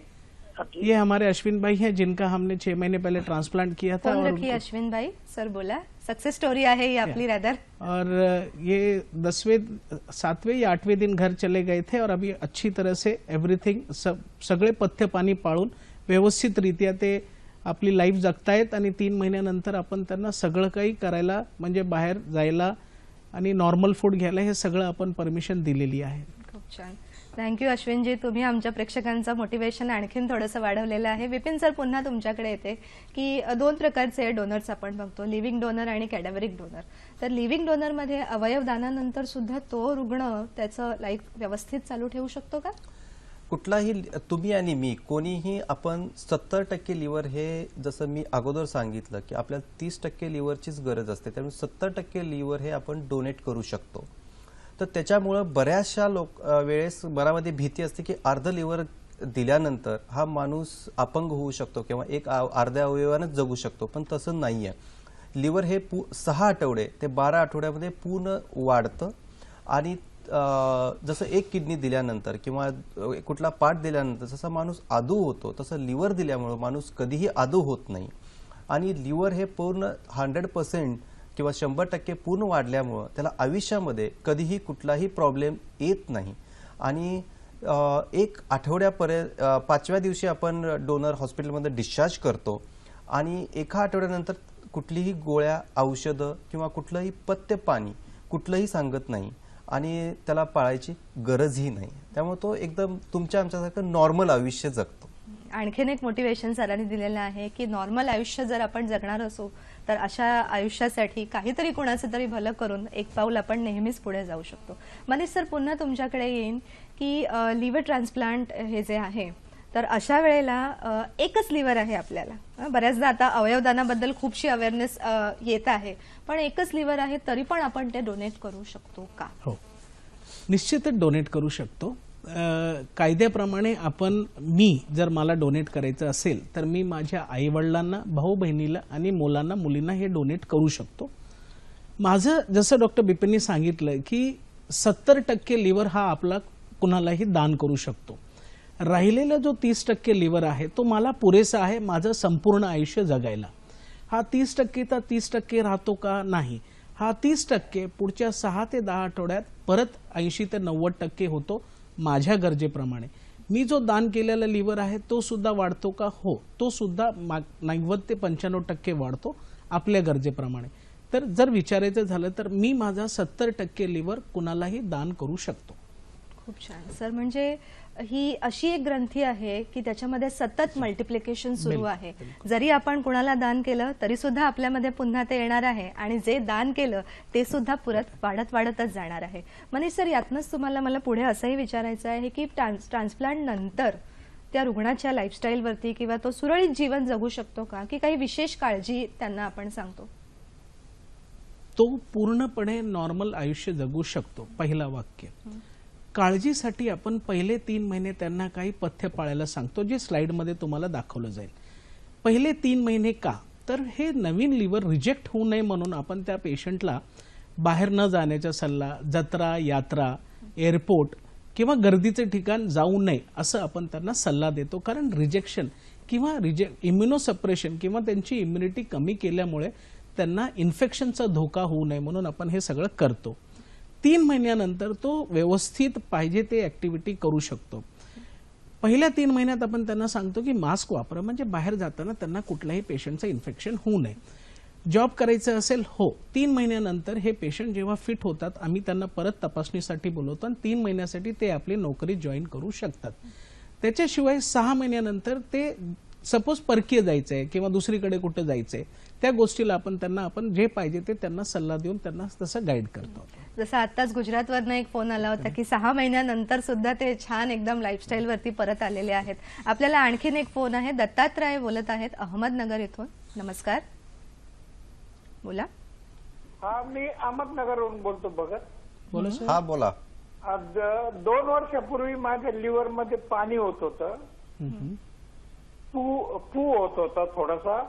ये हमारे अश्विन भाई हैं जिनका हमने 6 महीने पहले ट्रांसप्लांट किया था. फोन रखिए अश्विन भाई. सर बोला, सक्सेस स्टोरी आहे ही आपली रैदर. और ये 10वें 7वें या 8वें दिन घर चले गए थे और अभी अच्छी तरह से एव्हरीथिंग सगळे पथ्य पाणी पाळून व्यवस्थितरित्या ते आपली लाईफ जगतायत आणि 3 महिन्यानंतर आपण त्यांना सगळं काही करायला म्हणजे बाहेर जायला आणि नॉर्मल फूड घ्यायला, हे सगळं आपण परमिशन दिलेली आहे. खूप छान. थँक्यू अश्विनजी, तुम्ही आमच्या प्रेक्षकांचं मोटिवेशन आणखीन थोडंसं वाढवलेलं आहे. विपिन सर, पुन्हा तुमच्याकडे येते की 2 प्रकारचे डोनर्स आपण बघतो, लिव्हिंग डोनर आणि कॅडॅव्हरिक डोनर. तर लिव्हिंग डोनरमध्ये अवयव दानानंतर सुद्धा तो रुग्ण त्याचं लाईफ व्यवस्थित चालू ठेवू शकतो का? कुठलाही तुम्ही आणि मी कोणीही आपण 70% लिव्हर, हे जसं मी अगोदर सांगितलं की आपल्याला 30% लिव्हरचीच गरज असते, त्यामुळे 70% लिव्हर हे आपण डोनेट करू शकतो. तर त्याच्यामुळं बऱ्याचशा वेळेस मनामध्ये भीती असते की अर्ध लिव्हर दिल्यानंतर हा माणूस अपंग होऊ शकतो किंवा एक अर्ध्या अवयवानंच जगू शकतो, पण तसं नाही आहे. लिव्हर हे 6 आठवडे ते 12 आठवड्यामध्ये पूर्ण वाढतं आणि जसं एक किडनी दिल्यानंतर किंवा कुठला पार्ट दिल्यानंतर जसा माणूस आदू होतो, तसं लिव्हर दिल्यामुळे माणूस कधीही आदू होत नाही. आणि लिव्हर हे पूर्ण 100% किंवा 100% पूर्ण वाढल्यामुळं त्याला आयुष्यामध्ये कधीही कुठलाही प्रॉब्लेम येत नाही. आणि 1 आठवड्यापर्यंत 5व्या दिवशी आपण डोनर हॉस्पिटलमध्ये डिस्चार्ज करतो आणि 1 आठवड्यानंतर कुठलीही गोळ्या, औषधं किंवा कुठलंही पथ्य पाणी कुठलंही सांगत नाही आणि त्याला पाळायची गरजही नाही. त्यामुळे तो एकदम तुमच्या आमच्यासारखं नॉर्मल आयुष्य जगतो. आणखीन एक मोटिवेशन सरांनी दिलेलं आहे की नॉर्मल आयुष्य जर आपण जगणार असू तर अशा आयुष्यासाठी काहीतरी कोणाचं तरी भलं करून एक पाऊल आपण नेहमीच पुढे जाऊ शकतो. मनीष सर, पुन्हा तुमच्याकडे येईन की लिव्हर ट्रान्सप्लांट हे जे आहे, तर अशा वेळेला एकच लिव्हर आहे आपल्याला. बऱ्याचदा आता अवयवदानाबद्दल खूपशी अवेअरनेस येत आहे, पण एकच लिव्हर आहे तरी पण आपण ते डोनेट करू शकतो का? हो, निश्चितच डोनेट करू शकतो. कायद्याप्रमाणे मी जर मला डोनेट करायचं असेल तर मी माझ्या आईवडिलांना, भाऊ बहिणीला आणि मुलांना, मुलींना हे डोनेट करू शकतो. माझं जसं डॉक्टर बिपिननी सांगितलं की 70% लिव्हर हा आपला कुणालाही दान करू शकतो. राहिलेला जो 30% लिव्हर आहे तो मला पुरेसा आहे माझं संपूर्ण आयुष्य जगायला. हा 30% तर 30% राहतो का? नाही. हा 30% पुढच्या 6 ते 10 आठवड्यात परत 80 ते 90% होतो माझ्या गरजेप्रमाणे. मी जो दान केलेला लिव्हर आहे तो सुद्धा वाढतो का? हो, तो सुद्धा 90 ते 95% वाढतो आपल्या गरजेप्रमाणे. तर जर विचारायचं झालं तर मी माझा 70% लिव्हर कुणालाही दान करू शकतो. खूप छान सर. म्हणजे ही अशी एक ग्रंथी आहे की त्याच्यामध्ये सतत मल्टिप्लिकेशन सुरू आहे. जरी आपण कुणाला दान केलं तरी सुद्धा आपल्यामध्ये पुन्हा ते येणार आहे आणि जे दान केलं ते सुद्धा पुरत वाढतच जाणार आहे. मनीष सर, यातनंच तुम्हाला मला पुढे असंही विचारायचं आहे की ट्रान्सप्लांट नंतर त्या रुग्णाच्या लाईफस्टाईलवरती किंवा तो सुरळीत जीवन जगू शकतो का, की काही विशेष काळजी त्यांना आपण सांगतो? तो पूर्णपणे नॉर्मल आयुष्य जगू शकतो. पहिला वाक्य. काळजीसाठी आपण पहिले 3 महिने त्यांना काही पथ्य पाळायला सांगतो, जे स्लाइडमध्ये तुम्हाला दाखवलं जाईल. पहिले 3 महिने का? तर हे नवीन लिव्हर रिजेक्ट होऊ नये म्हणून आपण त्या पेशंटला बाहेर न जाण्याचा सल्ला, जत्रा, यात्रा, एअरपोर्ट किंवा गर्दीचे ठिकाण जाऊ नये असं आपण त्यांना सल्ला देतो. कारण रिजेक्शन किंवा इम्युनोसप्रेशन किंवा त्यांची इम्युनिटी कमी केल्यामुळे त्यांना इन्फेक्शनचा धोका होऊ नये म्हणून आपण हे सगळं करतो. 3 महिन्यानंतर तो व्यवस्थित पाहिजे ते ऍक्टिव्हिटी करू शकतो. पहिल्या 3 महिन्यात आपण त्यांना सांगतो की मास्क वापरा, म्हणजे बाहेर जाताना त्यांना कुठल्याही पेशंटचं इन्फेक्शन होऊ नये. जॉब करायचं असेल, हो, 3 महिन्यानंतर हे पेशंट जेव्हा फिट होतात आम्ही त्यांना परत तपासणीसाठी बोलवतो आणि 3 महिन्यासाठी ते आपली नोकरी जॉईन करू शकतात. त्याच्याशिवाय 6 महिन्यानंतर ते सपोज परकीय जायचंय किंवा दुसरीकडे कुठे जायचंय, त्या गोष्टीला आपण जे पाहिजे ते त्यांना सल्ला देऊन त्यांना तसं गाईड करतो. जसं आताच गुजरातवरनं एक फोन आला होता की 6 महिन्यानंतर सुद्धा ते छान एकदम लाईफस्टाईल वरती परत आलेले आहेत. आपल्याला आणखीन एक फोन आहे. दत्तात्रय बोलत आहेत अहमदनगर इथून. नमस्कार, बोला. हा, मी अहमदनगरवरून बोलतो भगत. बोला सर. हा, बोला. आज 2 वर्षापूर्वी माझ्या लिव्हर मध्ये पाणी होत होतं, पू होत होता थोडासा,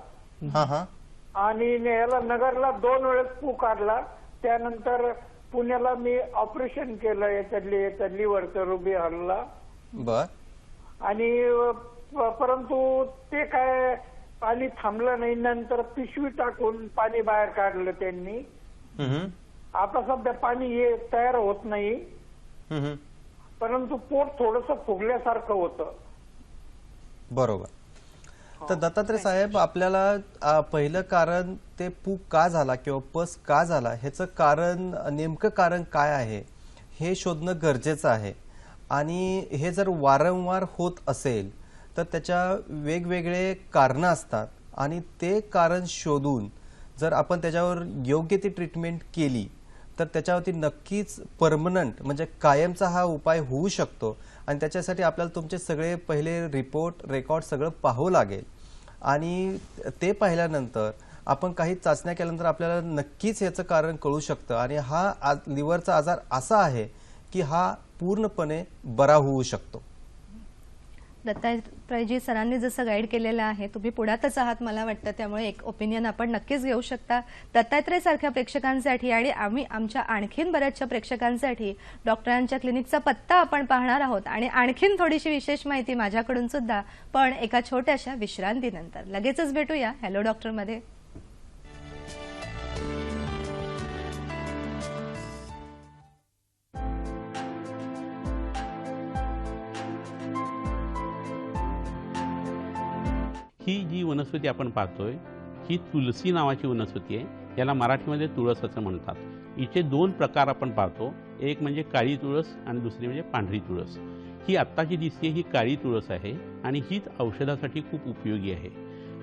आणि याला नगरला 2 वेळेस पू काढला. त्यानंतर पुण्याला मी ऑपरेशन केलं याच्या लिव्हरचं, रुबी हॉलला. बर. आणि परंतु ते काय पाणी थांबलं नाही. नंतर पिशवी टाकून पाणी बाहेर काढलं त्यांनी. आता सध्या पाणी तयार होत नाही, परंतु पोट थोडंसं फुगल्यासारखं होतं. बरोबर. तर दत्तात्रय साहेब, आपल्याला पहिलं कारण ते पू का झाला किंवा पस का झाला ह्याचं कारण, नेमकं कारण काय आहे हे शोधणं गरजेचं आहे. आणि हे जर वारंवार होत असेल तर त्याच्या वेगवेगळे कारणं असतात आणि ते कारण शोधून जर आपण त्याच्यावर योग्य ती ट्रीटमेंट केली तर त्याच्यावरती नक्कीच परमनंट म्हणजे कायमचा हा उपाय होऊ शकतो. आणि त्याच्यासाठी आपल्याला तुमचे सगळे पहिले रिपोर्ट रेकॉर्ड सगळं पाहावं लागेल आणि ते पाहिल्यानंतर आपण काही चाचण्या केल्यानंतर आपल्याला नक्कीच याचं कारण कळू शकतं. आणि हा लिव्हरचा आजार असा आहे की हा पूर्णपणे बरा होऊ शकतो. दत्तात्रयजी सरांनी जसं गाईड केलेलं आहे, तुम्ही पुढातच आहात मला वाटतं, त्यामुळे एक ओपिनियन आपण नक्कीच घेऊ शकता. दत्तात्रय सारख्या प्रेक्षकांसाठी आणि आम्ही आमच्या आणखीन बऱ्याचशा प्रेक्षकांसाठी डॉक्टरांच्या क्लिनिकचा पत्ता आपण पाहणार आहोत आणि आणखीन थोडीशी विशेष माहिती माझ्याकडून सुद्धा, पण एका छोट्याशा विश्रांतीनंतर. लगेचच भेटूया हॅलो डॉक्टरमध्ये. ही जी वनस्पती आपण पाहतोय ही तुलसी नावाची वनस्पती आहे. याला मराठीमध्ये तुळस असं म्हणतात. हिचे दोन प्रकार आपण पाहतो, एक म्हणजे काळी तुळस आणि दुसरी म्हणजे पांढरी तुळस. ही आत्ताची दिसते ही काळी तुळस आहे आणि हीच औषधासाठी खूप उपयोगी आहे.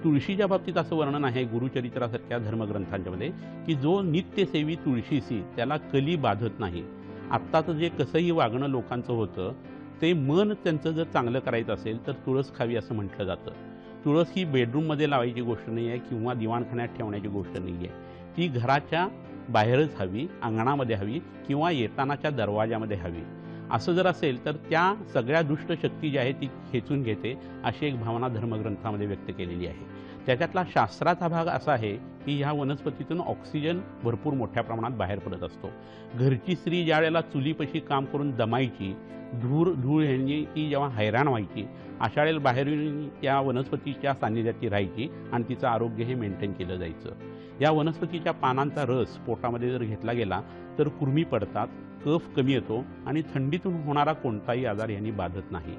तुळशीच्या बाबतीत असं वर्णन आहे गुरुचरित्रासारख्या धर्मग्रंथांच्यामध्ये की जो नित्यसेवी तुळशीसी त्याला कली बाधत नाही. आत्ताचं जे कसंही वागणं लोकांचं होतं ते मन त्यांचं जर चांगलं करायचं असेल तर तुळस खावी असं म्हटलं जातं. तुळस ही बेडरूममध्ये लावायची गोष्ट नाही आहे किंवा दिवाणखान्यात ठेवण्याची गोष्ट नाही आहे. ती घराच्या बाहेरच हवी, अंगणामध्ये हवी किंवा येतानाच्या दरवाजामध्ये हवी. असं जर असेल तर त्या सगळ्या दुष्ट शक्ती जी आहे ती खेचून घेते अशी एक भावना धर्मग्रंथामध्ये व्यक्त केलेली आहे. त्याच्यातला शास्त्राचा भाग असा आहे की ह्या वनस्पतीतून ऑक्सिजन भरपूर मोठ्या प्रमाणात बाहेर पडत असतो. घरची स्त्री ज्या वेळेला चुलीपाशी काम करून दमायची, धूळ ह्यांनी ती जेव्हा हैराण व्हायची, अशा वेळेला बाहेरून त्या वनस्पतीच्या सान्निध्यात ती राहायची आणि तिचं आरोग्य हे मेंटेन केलं जायचं. या वनस्पतीच्या पानांचा रस पोटामध्ये जर घेतला गेला तर कुर्मी पडतात, कफ कमी येतो आणि थंडीतून होणारा कोणताही आजार यांनी बाधत नाही.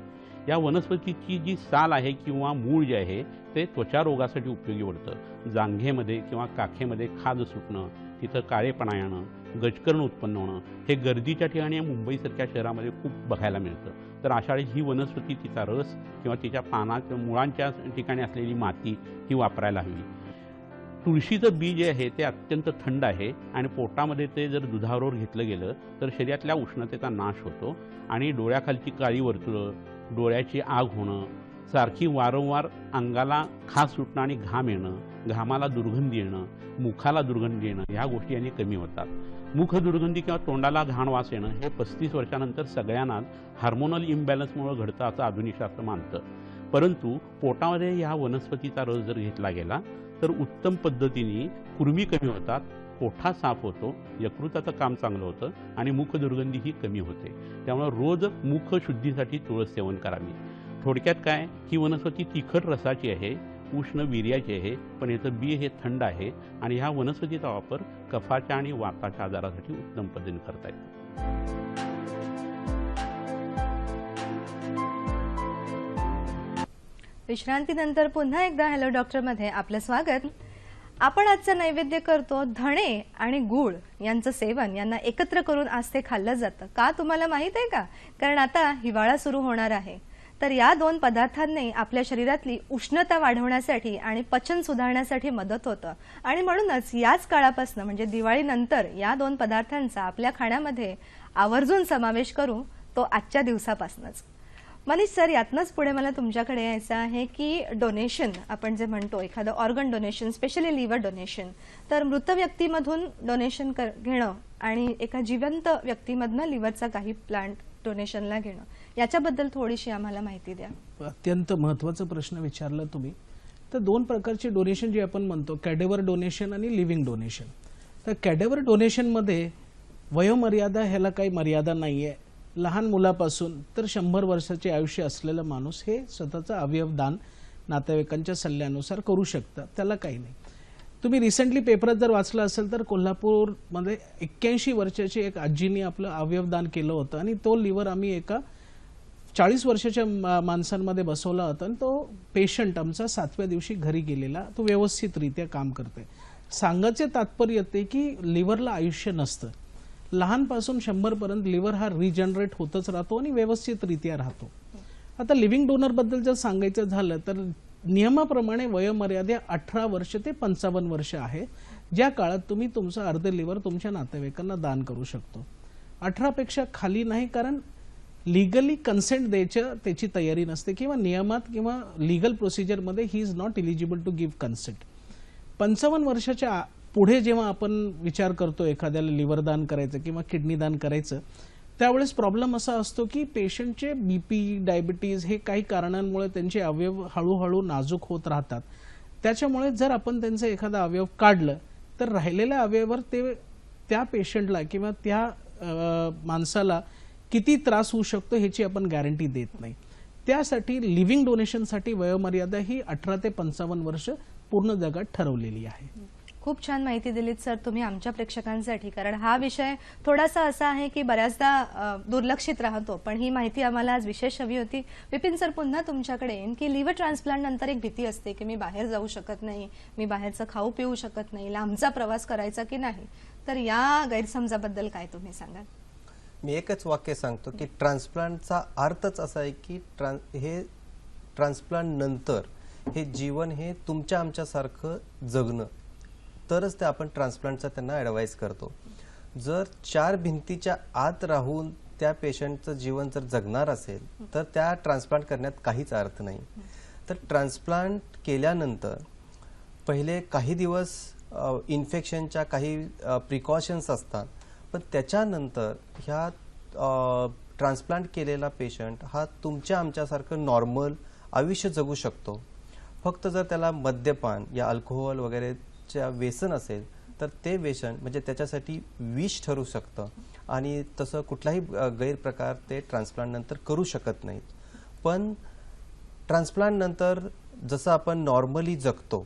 या वनस्पतीची जी साल आहे किंवा मूळ जे आहे ते त्वचा रोगासाठी उपयोगी पडतं. जांघेमध्ये किंवा काखेमध्ये खाज सुटणं, तिथं काळेपणा येणं, गजकर्ण उत्पन्न होणं हे गर्दीच्या ठिकाणी मुंबईसारख्या शहरामध्ये खूप बघायला मिळतं. तर अशा वेळी ही वनस्पती तिचा रस किंवा तिच्या पानाच्या मुळांच्या ठिकाणी असलेली माती ही वापरायला हवी. तुळशीचं बी जे आहे ते अत्यंत थंड आहे आणि पोटामध्ये ते जर दुधाबरोबर घेतलं गेलं तर शरीरातल्या उष्णतेचा नाश होतो आणि डोळ्याखालची काळी वर्तुळं, डोळ्याची आग होणं, सारखी वारंवार अंगाला खास सुटणं आणि घाम येणं, घामाला दुर्गंधी येणं, मुखाला दुर्गंधी येणं ह्या गोष्टी यांनी कमी होतात. मुख दुर्गंधी किंवा तोंडाला घाण वास येणं हे 35 वर्षानंतर सगळ्यांनाच हार्मोनल इम्बॅलन्समुळे घडतं असं आधुनिक शास्त्र मानतं. परंतु पोटामध्ये ह्या वनस्पतीचा रस जर घेतला गेला तर उत्तम पद्धतीने कुर्मी कमी होतात, कोठा साफ होतो, यकृताचं काम चांगलं होतं आणि मुख दुर्गंधी ही कमी होते. त्यामुळे रोज मुख शुद्धीसाठी तुळस सेवन करावी. थोडक्यात काय, ही वनस्पती तिखट रसाची आहे, उष्ण वीर्याची आहे, पण याचं बी हे थंड आहे आणि ह्या वनस्पतीचा वापर कफाच्या आणि वाताच्या आजारासाठी उत्तम पद्धतीने करता येतो. विश्रांतीनंतर पुन्हा एकदा हॅलो डॉक्टरमध्ये आपलं स्वागत. आपण आजचं नैवेद्य करतो धणे आणि गूळ यांचं सेवन यांना एकत्र करून आज ते खाल्लं जातं. का तुम्हाला माहित आहे का? कारण आता हिवाळा सुरू होणार आहे. तर या दोन पदार्थांनी आपल्या शरीरातली उष्णता वाढवण्यासाठी आणि पचन सुधारण्यासाठी मदत होतं आणि म्हणूनच याच काळापासून म्हणजे दिवाळीनंतर या दोन पदार्थांचा आपल्या खाण्यामध्ये आवर्जून समावेश करू, तो आजच्या दिवसापासूनच. मनीष सर, यातनंच पुढे मला तुमच्याकडे यायचं आहे की डोनेशन आपण जे म्हणतो, एखादं organ donation, specially liver donation, तर मृत व्यक्तीमधून डोनेशन घेणं आणि एका जिवंत व्यक्तीमधनं लिव्हरचा काही प्लांट डोनेशनला घेणं, याच्याबद्दल थोडीशी आम्हाला माहिती द्या. अत्यंत महत्त्वाचा प्रश्न विचारला तुम्ही. तर दोन प्रकारचे डोनेशन जे आपण म्हणतो, कॅडेवर डोनेशन आणि लिव्हिंग डोनेशन. तर कॅडेवर डोनेशनमध्ये वयोमर्यादा ह्याला काही मर्यादा नाही आहे. लहान मुलापासून तर 100 वर्षाचे आयुष्य असलेला माणूस हे स्वतःचा अवयवदान नातेवाईकांच्या सल्ल्यानुसार करू शकतात, त्याला काही नाही. तुम्ही रिसेंटली पेपरात जर वाचलं असेल तर कोल्हापूरमध्ये 81 वर्षाची एक आजीने आपलं अवयवदान केलं होतं आणि तो लिव्हर आम्ही एका 40 वर्षाच्या माणसांमध्ये बसवला होता आणि तो पेशंट आमचा 7व्या दिवशी घरी गेलेला, तो व्यवस्थितरित्या काम करते. सांगायचे तात्पर्य ते की लिव्हरला आयुष्य नसतं. लहानपासून 100 पर्यंत लिव्हर हा रिजनरेट होतच राहतो आणि व्यवस्थितरित्या राहतो. आता लिव्हिंग डोनर बद्दल जर सांगायचं झालं तर नियमाप्रमाणे वयोमर्यादा 18 वर्ष ते 55 वर्ष आहे, ज्या काळात तुम्ही तुमचं अर्ध लिव्हर तुमच्या नातेवाईकांना दान करू शकतो. 18 पेक्षा खाली नाही, कारण लीगली कन्सेंट द्यायचं त्याची तयारी नसते किंवा नियमात किंवा लीगल प्रोसिजरमध्ये he is not eligible to give consent. 55 वर्षाच्या पुढे जेव्हा आपण विचार करतो एखाद्याला लिव्हर दान करायचं किंवा किडनी दान करायचं, त्यावेळेस प्रॉब्लेम असा असतो की पेशंटचे बीपी, डायबिटीज हे काही कारणांमुळे त्यांचे अवयव हळूहळू नाजूक होत राहतात. त्याच्यामुळे जर आपण त्यांचं एखादा अवयव काढलं तर राहिलेल्या अवयवावर ते त्या पेशंटला किंवा त्या माणसाला किती त्रास होऊ शकतो ह्याची आपण गॅरंटी देत नाही. त्यासाठी लिव्हिंग डोनेशनसाठी वयोमर्यादा ही 18 ते 55 वर्ष पूर्ण जगात ठरवलेली आहे. खूप छान माहिती दिलीत सर तुम्ही आमच्या प्रेक्षकांसाठी, कारण हा विषय थोडासा असा आहे की बऱ्याचदा दुर्लक्षित राहतो, पण ही माहिती आम्हाला आज विशेष हवी होती. विपिन सर, पुन्हा तुमच्याकडे येईन की लिव्हर ट्रान्सप्लांट नंतर एक भीती असते की मी बाहेर जाऊ शकत नाही, मी बाहेरचं खाऊ पिऊ शकत नाही, लांबचा प्रवास करायचा की नाही, तर या गैरसमजाबद्दल काय तुम्ही सांगाल? मी एकच वाक्य सांगतो की ट्रान्सप्लांटचा अर्थच असा आहे की हे ट्रान्सप्लांट नंतर हे जीवन हे तुमच्या आमच्यासारखं जगणं, तरच ते आपण ट्रान्सप्लांटचा त्यांना ॲडवाईस करतो. जर 4 भिंतीच्या आत राहून त्या पेशंटचं जीवन जर जगणार असेल तर त्या ट्रान्सप्लांट करण्यात काहीच अर्थ नाही. तर ट्रान्सप्लांट केल्यानंतर पहिले काही दिवस इन्फेक्शनच्या काही प्रिकॉशन्स असतात, पण त्याच्यानंतर ह्या ट्रान्सप्लांट केलेला पेशंट हा तुमच्या आमच्यासारखं नॉर्मल आयुष्य जगू शकतो. फक्त जर त्याला मद्यपान या अल्कोहोल वगैरेच्या व्यसन असेल तर ते व्यसन म्हणजे त्याच्यासाठी विष ठरू शकतं आणि तसं कुठलाही गैरप्रकार ते ट्रान्सप्लांट नंतर करू शकत नाहीत. पण ट्रान्सप्लांट नंतर जसं आपण नॉर्मली जगतो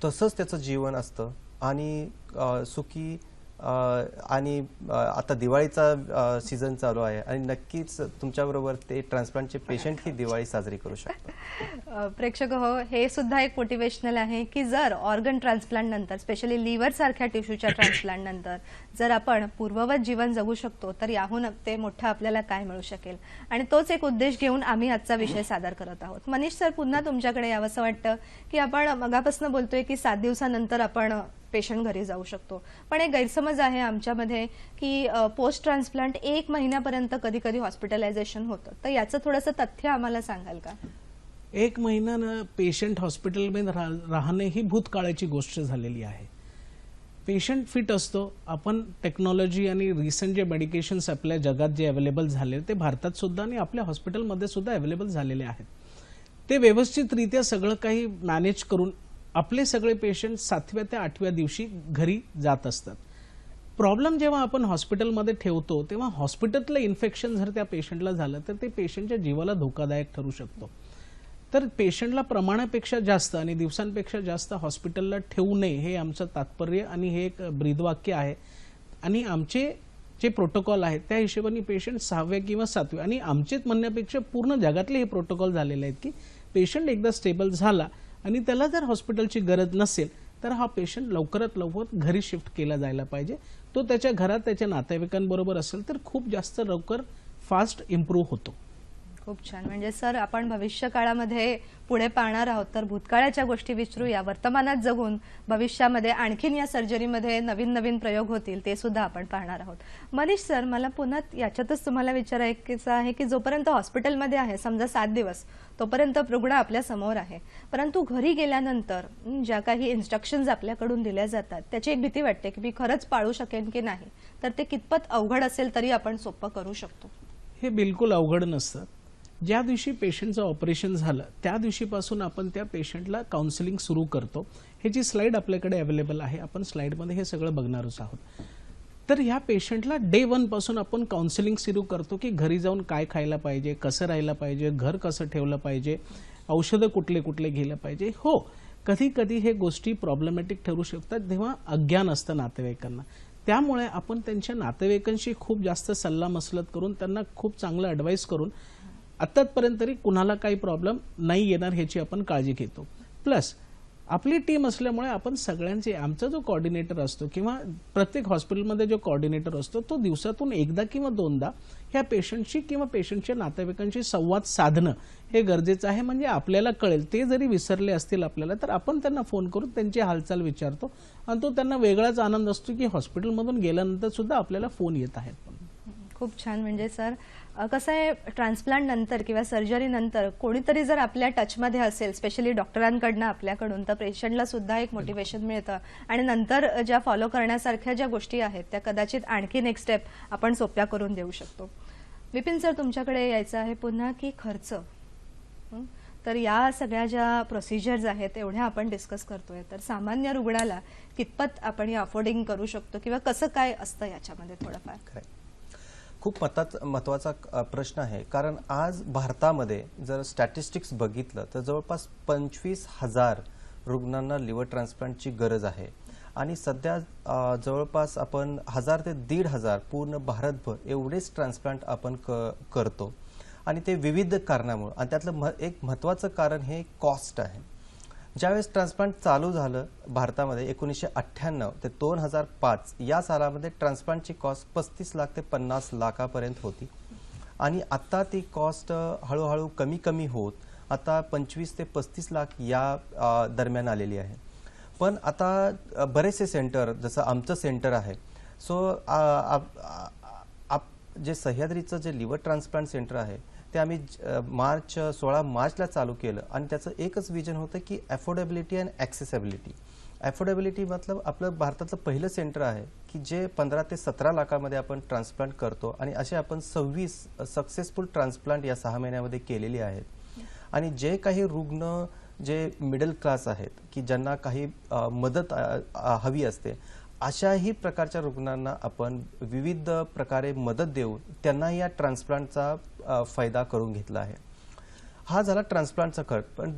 तसंच त्याचं जीवन असतं आणि सुखी आणि आता दिवाळीचा सीझन चालू आहे आणि नक्कीच तुमच्याबरोबर ते ट्रान्सप्लांटचे पेशंट ही दिवाळी साजरी करू शकतात. प्रेक्षक हो, हे सुद्धा एक मोटिवेशनल आहे की जर ऑर्गन ट्रान्सप्लांट नंतर, स्पेशली लिव्हर सारख्या टिश्यूच्या ट्रान्सप्लांट नंतर जर आपण पूर्ववत जीवन जगू शकतो तर याहून ते मोठं आपल्याला काय मिळू शकेल. आणि तोच एक उद्देश घेऊन आम्ही आजचा विषय सादर करत आहोत. मनीष सर, पुन्हा तुमच्याकडे यावंसं वाटतं की आपण मगापासून बोलतोय की 7 दिवसानंतर आपण पेशंट घरी जाऊ शकतो, पण एक गैरसमज आहे आमच्यामध्ये की पोस्ट ट्रान्सप्लांट 1 महिन्यापर्यंत कधी कधी हॉस्पिटलायझेशन होतं, तर याचं थोडंसं तथ्य आम्हाला सांगाल का? 1 महिन्यानं पेशंट हॉस्पिटलमध्ये राहणे ही भूतकाळाची गोष्ट झालेली आहे. पेशंट फिट असतो. आपण टेक्नॉलॉजी आणि रिसेंट जे मेडिकेशन्स आपल्या जगात जे अवेलेबल झाले ते भारतात सुद्धा आणि आपल्या हॉस्पिटलमध्ये सुद्धा अवेलेबल झालेले आहेत. ते व्यवस्थितरित्या सगळं काही मॅनेज करून आपले सगळे पेशंट 7व्या ते 8व्या दिवशी घरी जात असतात. प्रॉब्लेम जेव्हा आपण हॉस्पिटलमध्ये ठेवतो तेव्हा हॉस्पिटलचं इन्फेक्शन जर त्या पेशंटला झालं तर ते पेशंटच्या जीवाला धोकादायक ठरू शकतो. तर पेशंटला प्रमाणापेक्षा जास्त आणि दिवसांपेक्षा जास्त हॉस्पिटलला ठेवू नये हे आमचं तात्पर्य आणि हे एक ब्रीदवाक्य आहे. आणि आमचे जे प्रोटोकॉल आहेत त्या हिशोबाने पेशंट 6व्या किंवा 7व्या, आणि आमचेच म्हणण्यापेक्षा पूर्ण जगातले हे प्रोटोकॉल झालेले आहेत की पेशंट एकदा स्टेबल झाला आणि त्याला जर हॉस्पिटलची गरज नसेल तर हा पेशंट लवकरात लवकर घरी शिफ्ट केला जायला पाहिजे. तो त्याच्या घरात त्याच्या नातेवाईकांबरोबर असेल तर खूप जास्त लवकर फास्ट इम्प्रूव्ह होतो. खूप छान. म्हणजे सर, आपण भविष्य काळामध्ये पुढे पाहणार आहोत तर भूतकाळाच्या गोष्टी विसरूया, वर्तमानात जगून भविष्यामध्ये आणखीन या सर्जरीमध्ये नवीन नवीन प्रयोग होतील ते सुद्धा आपण पाहणार आहोत. मनीष सर, मला पुन्हा याच्यातच तुम्हाला विचारायचं आहे की जोपर्यंत हॉस्पिटलमध्ये आहे, समजा 7 दिवस, तोपर्यंत रुग्ण आपल्या समोर आहे, परंतु घरी गेल्यानंतर ज्या काही इन्स्ट्रक्शन्स आपल्याकडून दिल्या जातात त्याची एक भीती वाटते की मी खरंच पाळू शकेन की नाही, तर ते कितपत अवघड असेल तरी आपण सोपं करू शकतो? हे बिलकुल अवघड नसतं. ज्या दिवशी पेशंटचं ऑपरेशन झालं त्या दिवशीपासून आपण त्या पेशंटला काउन्सिलिंग सुरू करतो. ह्याची स्लाइड आपल्याकडे अवेलेबल आहे, आपण स्लाइडमध्ये हे सगळं बघणारच आहोत. तर ह्या पेशंटला डे 1 पासून आपण काउन्सिलिंग सुरू करतो की घरी जाऊन काय खायला पाहिजे, कसं राहायला पाहिजे, घर कसं ठेवलं पाहिजे, औषधं कुठले कुठले घेतलं पाहिजे. हो, कधी कधी हे गोष्टी प्रॉब्लेमॅटिक ठरू शकतात तेव्हा अज्ञान असतं नातेवाईकांना. त्यामुळे आपण त्यांच्या नातेवाईकांशी खूप जास्त सल्लामसलत करून त्यांना खूप चांगलं ॲडवाईस करून आत्तापर्यंत तरी कुणाला काही प्रॉब्लेम नाही येणार ह्याची आपण काळजी घेतो. प्लस आपली टीम असल्यामुळे आपण सगळ्यांचे, आमचा जो कोऑर्डिनेटर असतो किंवा प्रत्येक हॉस्पिटलमध्ये जो कोऑर्डिनेटर असतो तो दिवसातून एकदा किंवा दोनदा ह्या पेशंटशी किंवा पेशंटच्या नातेवाईकांशी संवाद साधणं हे गरजेचं आहे. म्हणजे आपल्याला कळेल, ते जरी विसरले असतील आपल्याला तर आपण त्यांना फोन करून त्यांची हालचाल विचारतो आणि तो त्यांना वेगळाच आनंद असतो की हॉस्पिटलमधून गेल्यानंतर सुद्धा आपल्याला फोन येत आहेत. खूप छान. म्हणजे सर कसं आहे, ट्रान्सप्लांट नंतर किंवा सर्जरी नंतर कोणीतरी जर आपल्या टचमध्ये असेल, स्पेशली डॉक्टरांकडनं आपल्याकडून, तर पेशंटला सुद्धा एक मोटिवेशन मिळतं आणि नंतर ज्या फॉलो करण्यासारख्या ज्या गोष्टी आहेत त्या कदाचित आणखी नेक्स्ट स्टेप आपण सोप्या करून देऊ शकतो. विपिन सर, तुमच्याकडे यायचं आहे पुन्हा की खर्च. तर या सगळ्या ज्या प्रोसिजर्स आहेत एवढ्या आपण डिस्कस करतोय, तर सामान्य रुग्णाला कितपत आपण अफोर्डिंग करू शकतो किंवा कसं काय असतं याच्यामध्ये थोडंफार? खूप महत्त्वाचा प्रश्न आहे, कारण आज भारतामध्ये जर स्टॅटिस्टिक्स बघितलं तर जवळपास 25,000 रुग्णांना लिव्हर ट्रान्सप्लांटची गरज आहे आणि सध्या जवळपास आपण 1000 ते 1,500 पूर्ण भारतभर एवढेच ट्रान्सप्लांट आपण करतो आणि ते विविध कारणामुळे. आणि त्यातलं एक महत्त्वाचं कारण हे कॉस्ट आहे. ज्यावेळेस ट्रान्सप्लांट चालू झालं भारतामध्ये 1998 ते 2005 या सालामध्ये ट्रान्सप्लांटची कॉस्ट 35 लाख ते 50 लाखापर्यंत होती आणि आता ती कॉस्ट हळूहळू कमी होत आता 25 ते 35 लाख या दरम्यान आलेली आहे. पण आता बरेचसे सेंटर, जसं आमचं सेंटर आहे, सो जे सह्याद्रीचं जे लिव्हर ट्रान्सप्लांट सेंटर आहे ते आम्ही 16 मार्चला चालू केलं आणि त्याचं एकच विजन होतं की अफोर्डेबिलिटी अँड ॲक्सेसिबिलिटी. अफोर्डेबिलिटी मतलब आपलं भारतातलं पहिलं सेंटर आहे की जे 15 ते 17 लाखामध्ये आपण ट्रान्सप्लांट करतो आणि असे आपण 26 सक्सेसफुल ट्रान्सप्लांट या 6 महिन्यामध्ये केलेली आहेत. आणि जे काही रुग्ण जे मिडल क्लास आहेत की ज्यांना काही मदत हवी असते, अशाही प्रकारच्या रुग्णांना आपण विविध प्रकारे मदत देऊन त्यांना या ट्रान्सप्लांटचा फायदा करून घेतला आहे. हा झाला ट्रान्सप्लांटचा खर्च. पण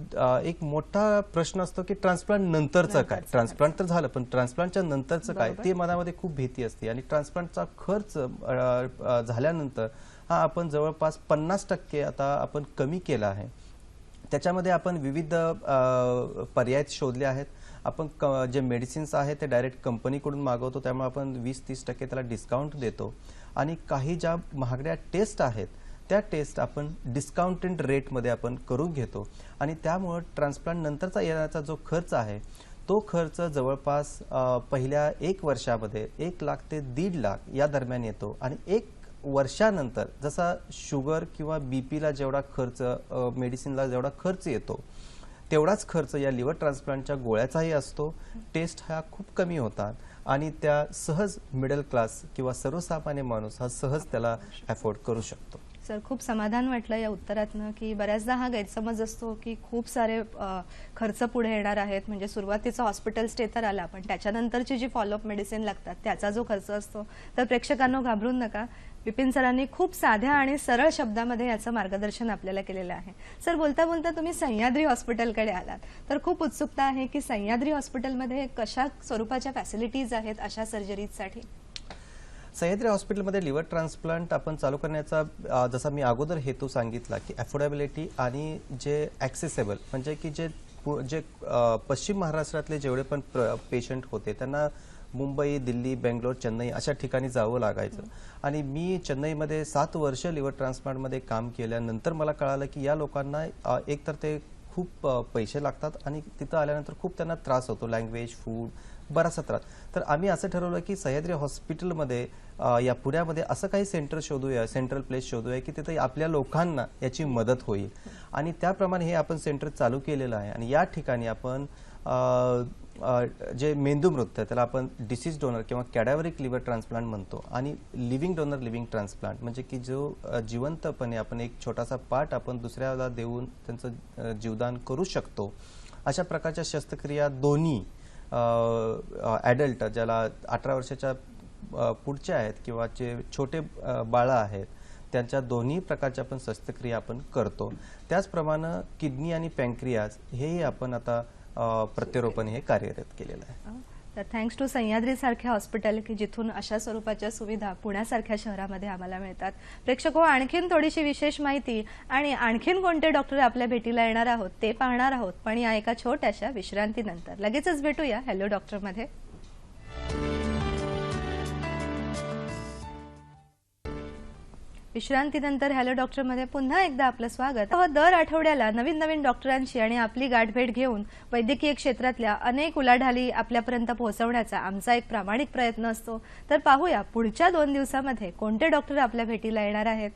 एक मोठा प्रश्न असतो की ट्रान्सप्लांट नंतरचं काय. ट्रान्सप्लांट तर झालं, पण ट्रान्सप्लांटच्या नंतरचं काय, ते मनामध्ये खूप भीती असते. आणि ट्रान्सप्लांटचा खर्च झाल्यानंतर हा आपण जवळपास 50% आता आपण कमी केला आहे. त्याच्यामध्ये आपण विविध पर्याय शोधले आहेत. आपण जे मेडिसिन्स आहेत ते डायरेक्ट कंपनीकडून मागवतो, त्यामुळे आपण 20-30% त्याला डिस्काउंट देतो. आणि काही ज्या महागड्या टेस्ट आहेत त्या टेस्ट आपण डिस्काउंटेड रेटमध्ये आपण करून घेतो आणि त्यामुळे ट्रान्सप्लांट नंतरचा येण्याचा जो खर्च आहे तो खर्च जवळपास पहिल्या 1 वर्षामध्ये 1 लाख ते 1.5 लाख या दरम्यान येतो. आणि 1 वर्षानंतर जसा शुगर किंवा बीपीला जेवढा खर्च, मेडिसिनला जेवढा खर्च येतो तेवढाच खर्च या लिव्हर ट्रान्सप्लांटच्या गोळ्याचाही असतो. टेस्ट ह्या खूप कमी होतात आणि त्या सहज मिडल क्लास किंवा सर्वसामान्य माणूस हा सहज त्याला अफोर्ड करू शकतो. सर, खूप समाधान वाटलं या उत्तरातनं की बऱ्याचदा हा गैरसमज असतो की खूप सारे खर्च पुढे येणार आहेत. म्हणजे सुरुवातीचा हॉस्पिटल स्टे तर आला, पण त्याच्यानंतरची जी फॉलोअप मेडिसिन लागतात त्याचा जो खर्च असतो. तर प्रेक्षकांनो, घाबरून नका. विपिन सरांनी खूप साध्या आणि सरळ शब्दामध्ये याचं मार्गदर्शन आपल्याला केलेलं आहे. सर, बोलता बोलता तुम्ही सह्याद्री हॉस्पिटलकडे आलात, तर खूप उत्सुकता आहे की सह्याद्री हॉस्पिटलमध्ये कशा स्वरूपाच्या फॅसिलिटीज आहेत अशा सर्जरीसाठी? सह्याद्री हॉस्पिटलमध्ये लिव्हर ट्रान्सप्लांट आपण चालू करण्याचा जसा मी अगोदर हेतू सांगितला की अफोर्डेबिलिटी आणि जे ॲक्सेसेबल, म्हणजे की जे पश्चिम महाराष्ट्रातले जेवढे पण पेशंट होते त्यांना मुंबई, दिल्ली, बेंगलोर, चेन्नई अशा ठिकाणी जावं लागायचं. आणि मी चेन्नईमध्ये 7 वर्ष लिव्हर ट्रान्सप्लांटमध्ये काम केल्यानंतर मला कळालं की या लोकांना एकतर ते खूप पैसे लागतात आणि तिथं आल्यानंतर खूप त्यांना त्रास होतो, लँग्वेज, फूड, बराचसा त्रास. तर आम्ही असं ठरवलं की सह्याद्री हॉस्पिटलमध्ये या पुण्यामध्ये असं काही सेंटर शोधूया, सेंट्रल प्लेस शोधूया की तिथे आपल्या लोकांना याची मदत होईल. आणि त्याप्रमाणे हे आपण सेंटर चालू केलेलं आहे. आणि या ठिकाणी आपण जे मेंदूमृत आहे त्याला आपण डिसीज डोनर किंवा कॅडॅव्हरिक लिव्हर ट्रान्सप्लांट म्हणतो आणि लिव्हिंग डोनर लिव्हिंग ट्रान्सप्लांट, म्हणजे की जो जिवंतपणे आपण एक छोटासा पार्ट आपण दुसऱ्याला देऊन त्यांचं जीवदान करू शकतो. अशा प्रकारच्या शस्त्रक्रिया दोन्ही ॲडल्ट ज्याला 18 वर्षाच्या पुढच्या आहेत किंवा जे छोटे बाळं आहेत त्यांच्या दोन्ही प्रकारच्या आपण शस्त्रक्रिया आपण करतो. त्याचप्रमाणे किडनी आणि पॅन्क्रियाज हेही आपण आता प्रत्यारोपण हे कार्यरत केलेलं आहे. तर थँक्स टू सह्याद्री सारख्या हॉस्पिटल की जिथून अशा स्वरूपाच्या सुविधा पुण्यासारख्या शहरामध्ये आम्हाला मिळतात. प्रेक्षको, आणखीन थोडीशी विशेष माहिती आणि आणखीन कोणते डॉक्टर आपल्या भेटीला येणार आहोत ते पाहणार आहोत, पण या एका छोट्याशा विश्रांतीनंतर. लगेचच भेटूया हॅलो डॉक्टरमध्ये. विश्रांतीनंतर हॅलो डॉक्टरमध्ये पुन्हा एकदा आपलं स्वागत. दर आठवड्याला नवीन नवीन डॉक्टरांची आणि आपली गाठभेट घेऊन वैद्यकीय क्षेत्रातल्या अनेक उलाढाली आपल्यापर्यंत पोहोचवण्याचा आमचा एक प्रामाणिक प्रयत्न असतो. तर पाहूया पुढच्या 2 दिवसामध्ये कोणते डॉक्टर आपल्या भेटीला येणार आहेत.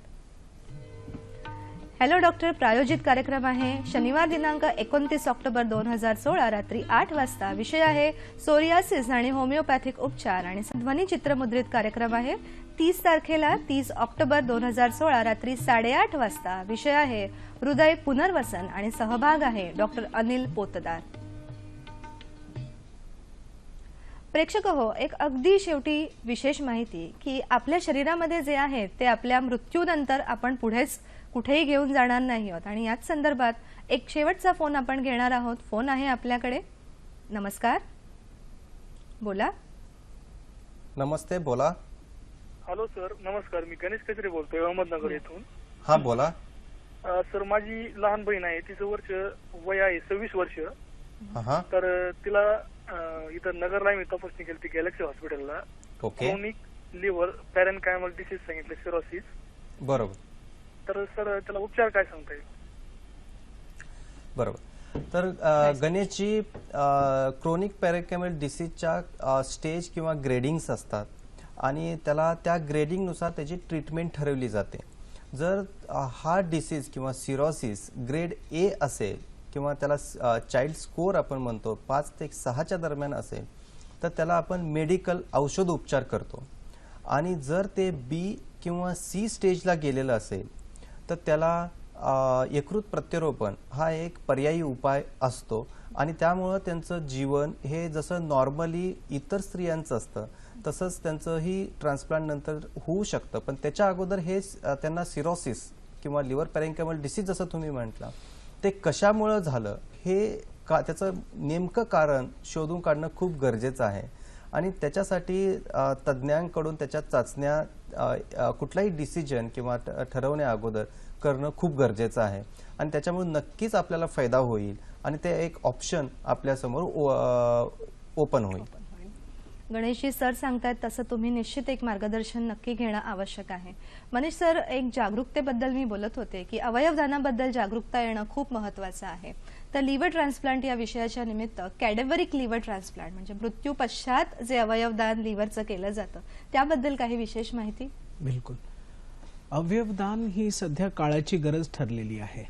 हॅलो डॉक्टर प्रायोजित कार्यक्रम आहे. शनिवार दिनांक 29 ऑक्टोबर 2016 रात्री 8 वाजता. विषय आहे सोरियासिस आणि होमिओपॅथिक उपचार आणि ध्वनी चित्रमुद्रित कार्यक्रम आहे. 30 तारखेला 30 ऑक्टोबर 2016 रात्री 8:30 वाजता. विषय आहे हृदय पुनर्वसन आणि सहभाग आहे डॉक्टर अनिल पोतदार. प्रेक्षक हो, एक अगदी शेवटी विशेष माहिती की आपल्या शरीरामध्ये जे आहे ते आपल्या मृत्यूनंतर आपण पुढेच कुठेही घेऊन जाणार नाही आहोत आणि याच संदर्भात एक शेवटचा फोन आपण घेणार आहोत. फोन आहे आपल्याकडे. नमस्कार, बोला. नमस्ते, बोला. हॅलो सर, नमस्कार. मी गणेश कचरे बोलतोय अहमदनगर येथून. हा, बोला. सर, माझी लहान बहीण आहे, तिचं वय आहे 26 वर्ष. हा. तर तिला इथं नगरला मी तपासणी केली ती गॅलेक्सी हॉस्पिटलला. ओके. क्रोनिक लिव्हर पॅरेनकायमल डिसीज सांगितलं, सिरोसिस. बरोबर. तर सर त्याला उपचार काय सांगता येईल? बरोबर. तर गणेशजी, क्रोनिक पॅरेनकायमल डिसीजच्या स्टेज किंवा ग्रेडिंग्स असतात आणि त्याला त्या ग्रेडिंगनुसार त्याची ट्रीटमेंट ठरवली जाते. जर हा डिसीज किंवा सिरोसिस ग्रेड ए असेल किंवा त्याला चाइल्ड स्कोर आपण म्हणतो 5 ते 6च्या दरम्यान असेल तर त्याला आपण मेडिकल औषध उपचार करतो. आणि जर ते बी किंवा सी स्टेजला गेलेलं असेल तर त्याला यकृत प्रत्यारोपण हा एक पर्यायी उपाय असतो आणि त्यामुळं त्यांचं जीवन हे जसं नॉर्मली इतर स्त्रियांचं असतं तसंच त्यांचंही ट्रान्सप्लांट नंतर होऊ शकतं. पण त्याच्या अगोदर हे त्यांना सिरोसिस किंवा लिव्हर पॅरेनकायमल डिसीज जसं तुम्ही म्हटलं ते कशामुळं झालं हे त्याचं नेमकं कारण शोधून काढणं खूप गरजेचं आहे आणि त्याच्यासाठी तज्ज्ञांकडून त्याच्या चाचण्या कुठलाही डिसिजन किंवा ठरवण्या अगोदर करणं खूप गरजेचं आहे आणि त्याच्यामुळे नक्कीच आपल्याला फायदा होईल आणि ते एक ऑप्शन आपल्यासमोर ओपन होईल. गणेशजी सर सांगतायत तसं तुम्ही निश्चित एक मार्गदर्शन नक्की घेणं आवश्यक आहे. मनीष सर, एक जागरूकतेबद्दल मी बोलत होते की अवयवदानाबद्दल जागरूकता येणं खूप महत्त्वाचं आहे. तर लिव्हर ट्रान्सप्लांट या विषयाच्या निमित्त कॅडेव्हरिक लिव्हर ट्रान्सप्लांट म्हणजे मृत्यू पश्चात जे अवयवदान लिव्हरचं केलं जातं त्याबद्दल काही विशेष माहिती? बिलकुल. अवयवदान ही सध्या काळाची गरज ठरलेली आहे.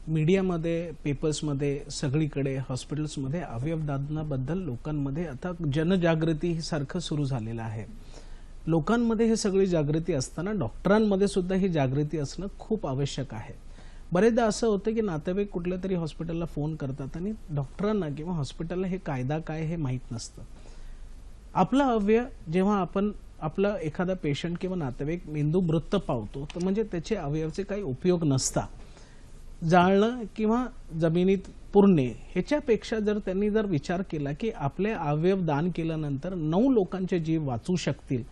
मीडियामध्ये, पेपर्समध्ये, सगळीकडे हॉस्पिटल्समध्ये अवयवदानाबद्दल लोकांमध्ये आता जनजागृती ही सारखं सुरू झालेलं आहे. लोकांमध्ये हे सगळी जागृती असताना डॉक्टरांमध्ये सुद्धा ही जागृती असणं खूप आवश्यक आहे. बरेचदा असं होतं की नातेवाईक कुठल्या तरी हॉस्पिटलला फोन करतात आणि डॉक्टरांना किंवा हॉस्पिटलला हे कायदा काय हे माहीत नसतं. आपला अवयव जेव्हा आपण आपला एखादा पेशंट किंवा नातेवाईक मेंदू मृत पावतो तर म्हणजे त्याचे अवयवचे काही उपयोग नसता. जाळणं किंवा जमिनीत पुरणे ह्याच्यापेक्षा जर त्यांनी जर विचार केला की आपले अवयव दान केल्यानंतर 9 लोकांचे जीव वाचू शकतील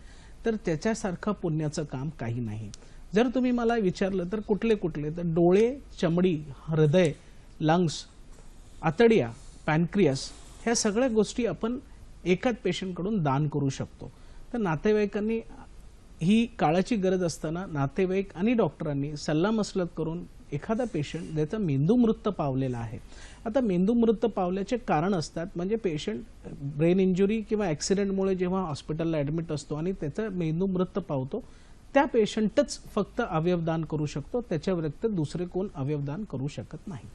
तर त्याच्यासारखं पुण्याचं काम काही नाही. जर तुम्ही मला विचारलं तर कुठले कुठले तर डोळे, चमडी, हृदय, लंग्स, आतड्या, पॅनक्रियास ह्या सगळ्या गोष्टी आपण एकाच पेशंटकडून दान करू शकतो. तर नातेवाईकांनी ही काळाची गरज असताना नातेवाईक आणि डॉक्टरांनी सल्लामसलत करून एखादा पेशंट ज्याचा मेंदू मृत पावलेला आहे. आता मेंदू मृत पावल्याचे कारण असतात म्हणजे पेशंट ब्रेन इंजुरी किंवा ॲक्सिडेंटमुळे जेव्हा हॉस्पिटलला ॲडमिट असतो आणि त्याचा मेंदू मृत पावतो त्या पेशंटच फक्त अवयवदान करू शकतो, त्याच्या व्यतिरिक्त दुसरे कोण अवयवदान करू शकत नाही.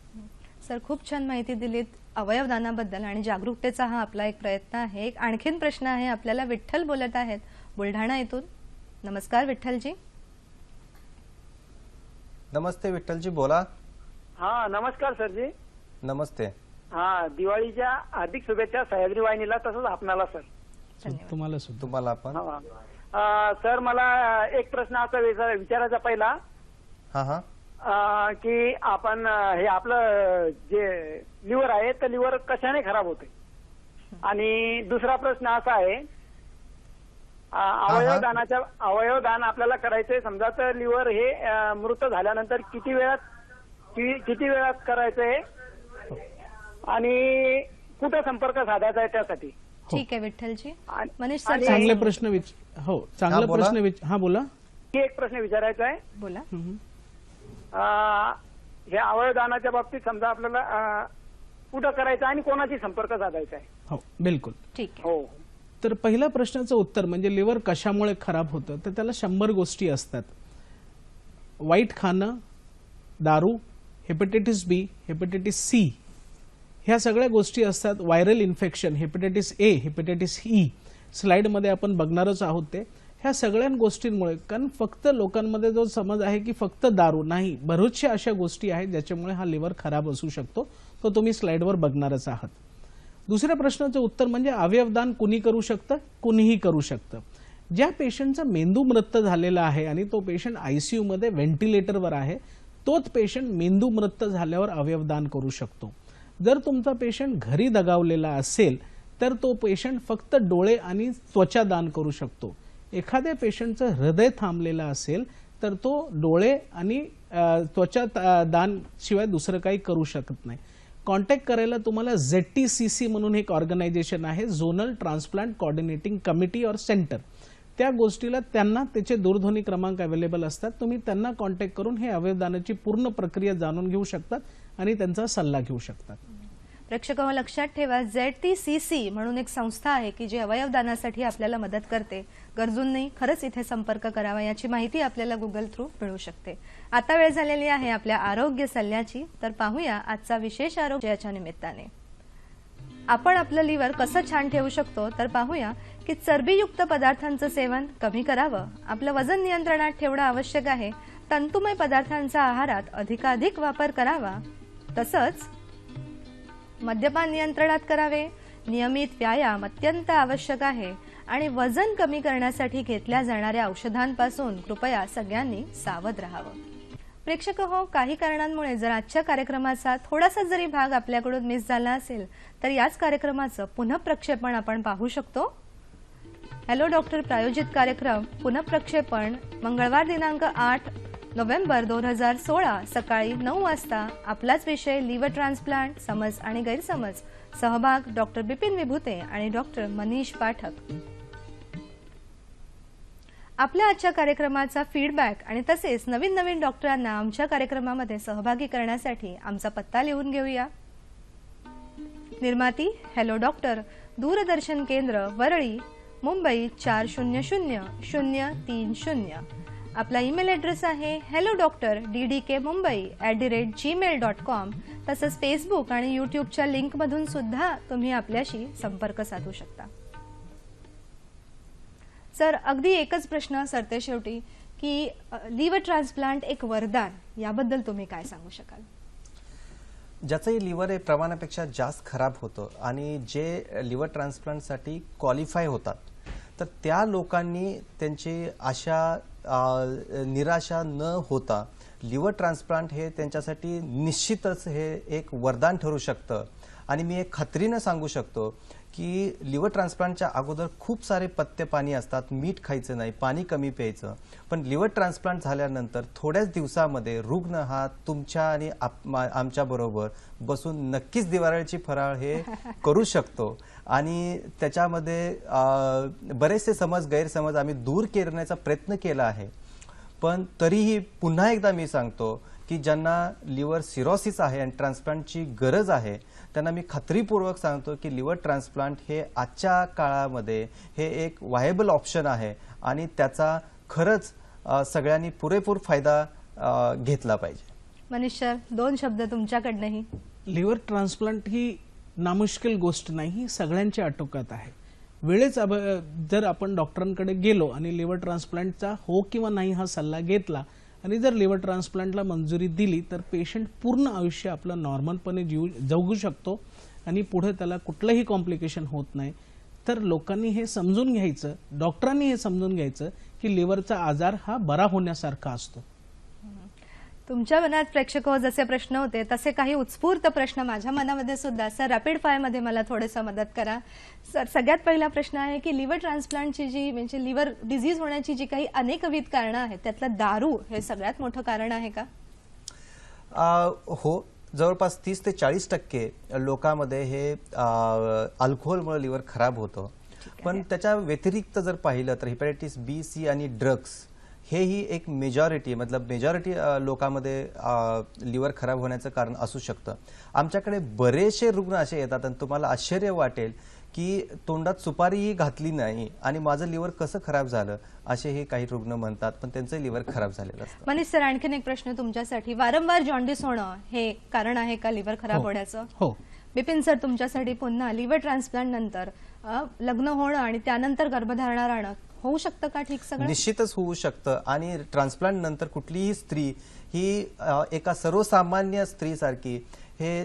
सर, खूप छान माहिती दिलीत अवयवदानाबद्दल आणि जागरूकतेचा हा आपला एक प्रयत्न आहे. एक आणखीन प्रश्न आहे आपल्याला. विठ्ठल बोलत आहेत बुलढाणा येथून. नमस्कार विठ्ठलजी. नमस्ते विठ्ठलजी, बोला. हा, नमस्कार सरजी. नमस्ते. हा, दिवाळीच्या हार्दिक शुभेच्छा सह्याद्री वाहिनीला तसंच आपणाला सर. तुम्हाला सुद्धा. तुम्हाला पण. सर, मला एक प्रश्न असा विचारायचा पहिला. हा हा. की आपण हे आपलं जे लिव्हर आहे तर लिव्हर कशाने खराब होते? आणि दुसरा प्रश्न असा आहे, अवयवदान आपल्याला करायचंय, समजा तर लिव्हर हे मृत झाल्यानंतर किती वेळात करायचंय आणि कुठं संपर्क साधायचा आहे त्यासाठी? ठीक आहे विठ्ठलजी. मनीष सर आणि- चांगले प्रश्न चांगला बोला. प्रश्न बोला. ही एक प्रश्न विचारायचा आहे. बोला. हे अवयवदानाच्या बाबतीत समजा आपल्याला कुठं करायचं आणि कोणाशी संपर्क साधायचा आहे? हो बिलकुल. ठीक आहे. हो. तर पहिल्या प्रश्नाचं उत्तर म्हणजे लिव्हर कशामुळे खराब होतं, तर त्याला 100 गोष्टी असतात. वाईट खाणं, दारू, हेपॅटायटिस बी, हेपॅटायटिस सी, ह्या सगळ्या गोष्टी असतात. व्हायरल इन्फेक्शन, हेपॅटायटिस ए, हेपॅटायटिस ई, स्लाइडमध्ये आपण बघणारच आहोत ते. ह्या सगळ्या गोष्टींमुळे, कारण फक्त लोकांमध्ये जो समज आहे की फक्त दारू नाही, बऱ्याचशा अशा गोष्टी आहेत ज्याच्यामुळे हा लिव्हर खराब असू शकतो, तो तुम्ही स्लाइडवर बघणारच आहात. दुसऱ्या प्रश्नाचं उत्तर म्हणजे अवयवदान कुणी करू शकतं? कुणीही करू शकतं. ज्या पेशंटचा मेंदू मृत झालेला आहे आणि तो पेशंट आयसीयू मध्ये व्हेंटिलेटरवर आहे, तोच पेशंट मेंदू मृत झाल्यावर अवयवदान करू शकतो. जर तुमचा पेशंट घरी दगावलेला असेल तर तो पेशंट फक्त डोळे आणि त्वचा दान करू शकतो. एखाद्या पेशंटचं हृदय थांबलेलं असेल तर तो डोळे आणि त्वचा दान शिवाय दुसरं काही करू शकत नाही. कॉन्टॅक्ट करायला तुम्हाला ZTCC म्हणून एक ऑर्गनायझेशन आहे, झोनल ट्रान्सप्लांट कोऑर्डिनेटिंग कमिटी और सेंटर. त्या गोष्टीला त्यांना त्याचे दूरध्वनी क्रमांक अवेलेबल असतात. तुम्ही त्यांना कॉन्टॅक्ट करून हे अवयवदानाची पूर्ण प्रक्रिया जाणून घेऊ शकतात आणि त्यांचा सल्ला घेऊ शकतात. प्रेक्षकांनो लक्षात ठेवा, ZTCC म्हणून एक संस्था आहे की जी अवयवदानासाठी आपल्याला मदत करते. गरजूंनी खरंच इथे संपर्क करावा, याची माहिती आपल्याला गुगल थ्रू मिळू शकते. आता वेळ झालेली आहे आपल्या आरोग्य सल्ल्याची, तर पाहूया आजचा विशेष आरोग्याच्या निमित्ताने आपण आपलं लिव्हर कसं छान ठेवू शकतो. तर पाहूया की चरबीयुक्त पदार्थांचं सेवन कमी करावं, आपलं वजन नियंत्रणात ठेवणं आवश्यक आहे, तंतुमय पदार्थांचा आहारात अधिकाधिक वापर करावा, तसंच मद्यपान नियंत्रणात करावे, नियमित व्यायाम अत्यंत आवश्यक आहे आणि वजन कमी करण्यासाठी घेतल्या जाणाऱ्या औषधांपासून कृपया सगळ्यांनी सावध राहावं. प्रेक्षक हो, काही कारणांमुळे जर आजच्या कार्यक्रमाचा थोडासा जरी भाग आपल्याकडून मिस झाला असेल तर याच कार्यक्रमाचं पुनःप्रक्षेपण आपण पाहू शकतो. हॅलो डॉक्टर प्रायोजित कार्यक्रम पुनःप्रक्षेपण मंगळवार दिनांक 8 नोव्हेंबर 2016 सकाळी 9 वाजता. आपलाच विषय लिव्हर ट्रान्सप्लांट, समज आणि गैरसमज. सहभाग डॉक्टर बिपिन विभूते आणि डॉक्टर मनीष पाठक. आपल्या आजच्या कार्यक्रमाचा फीडबॅक आणि तसेच नवीन नवीन डॉक्टरांना आमच्या कार्यक्रमामध्ये सहभागी करण्यासाठी आमचा पत्ता लिहून घेऊया. निर्माती हॅलो डॉक्टर, दूरदर्शन केंद्र, वरळी, मुंबई 400030. आपला ईमेल ॲड्रेस आहे hellodoctor@gmail.com. तसंच फेसबुक आणि यूट्यूबच्या लिंकमधून सुद्धा तुम्ही आपल्याशी संपर्क साधू शकता. सर, अगदी एकच प्रश्न सरते शेवटी की लिव्हर ट्रान्सप्लांट एक वरदान, याबद्दल तुम्ही काय सांगू शकाल? ज्याचंही लिव्हर हे प्रमाणापेक्षा जास्त खराब होतं आणि जे लिव्हर ट्रान्सप्लांटसाठी क्वालिफाय होतात, तर त्या लोकांनी त्यांची निराशा न होता लिव्हर ट्रान्सप्लांट हे त्यांच्यासाठी निश्चितच हे एक वरदान ठरू शकतं. आणि मी एक खात्रीनं सांगू शकतो की लिव्हर ट्रान्सप्लांटच्या अगोदर खूप सारे पथ्य पाणी असतात, मीठ खायचं नाही, पाणी कमी प्यायचं. पण लिव्हर ट्रान्सप्लांट झाल्यानंतर थोड्याच दिवसामध्ये रुग्ण हा तुमच्या आणि आमच्याबरोबर बसून नक्कीच दिवाळीची फराळ हे करू शकतो. आणि त्याच्यामध्ये बरेचसे गैरसमज आम्ही दूर करण्याचा प्रयत्न केला आहे. पण तरीही पुन्हा एकदा मी सांगतो की ज्यांना लिव्हर सिरोसिस आहे आणि ट्रान्सप्लांटची गरज आहे त्यांना मी खात्रीपूर्वक सांगतो की लिव्हर ट्रान्सप्लांट हे आजच्या काळामध्ये हे एक व्हायबल ऑप्शन आहे आणि त्याचा खरंच सगळ्यांनी पुरेपूर फायदा घेतला पाहिजे. मनीष सर, 2 शब्द तुमच्याकडनंही. लिव्हर ट्रान्सप्लांट ही नामुश्किल गोष्ट नाही, ही सगळ्यांच्या आटोक्यात आहे. वेळेच जर आपण डॉक्टरांकडे गेलो आणि लिव्हर ट्रान्सप्लांटचा हो किंवा नाही हा सल्ला घेतला आणि जर लिव्हर ट्रान्सप्लांटला मंजुरी दिली तर पेशंट पूर्ण आयुष्य आपलं नॉर्मलपणे जगू शकतो आणि पुढे त्याला कुठलंही कॉम्प्लिकेशन होत नाही. तर लोकांनी हे समजून घ्यायचं, डॉक्टरांनी हे समजून घ्यायचं की लिव्हरचा आजार हा बरा होण्यासारखा असतो. तुमच्या मनात प्रेक्षक हो जसे प्रश्न होते तसे काही उत्स्फूर्त प्रश्न माझ्या मनामध्ये सुद्धा. सर, रॅपिड फायर मध्ये मला थोडंसं मदत करा. सर, सगळ्यात पहिला प्रश्न आहे की लिव्हर ट्रान्सप्लांटची जी म्हणजे लिव्हर डिझीज होण्याची जी काही अनेकविध कारणं आहेत त्यातलं दारू हे सगळ्यात मोठं कारण आहे का? हो, जवळपास 30 ते 40% लोकांमध्ये हे अल्कोहोलमुळे लिव्हर खराब होतं. पण त्याच्या व्यतिरिक्त जर पाहिलं तर हेपॅटायटिस बी, सी आणि ड्रग्स हेही एक मेजॉरिटी लोकांमध्ये लिव्हर खराब होण्याचं कारण असू शकतं. आमच्याकडे बरेचसे रुग्ण असे येतात आणि तुम्हाला आश्चर्य वाटेल की तोंडात सुपारीही घातली नाही आणि माझं लिव्हर कसं खराब झालं असे हे काही रुग्ण म्हणतात, पण त्यांचं लिव्हर खराब झालेलं असतं. मनीष सर, आणखीन एक प्रश्न तुमच्यासाठी. वारंवार जॉन्डिस होणं हे कारण आहे का लिव्हर खराब होण्याचं? हो. बिपिन सर, तुमच्यासाठी पुन्हा लिव्हर ट्रान्सप्लांट नंतर लग्न होणं आणि त्यानंतर गर्भधारणा राहणं होऊ शकतं का ठीक सगळं? निश्चितच होऊ शकतं. आणि ट्रान्सप्लांट नंतर कुठलीही स्त्री ही एका सर्वसामान्य स्त्रीसारखी हे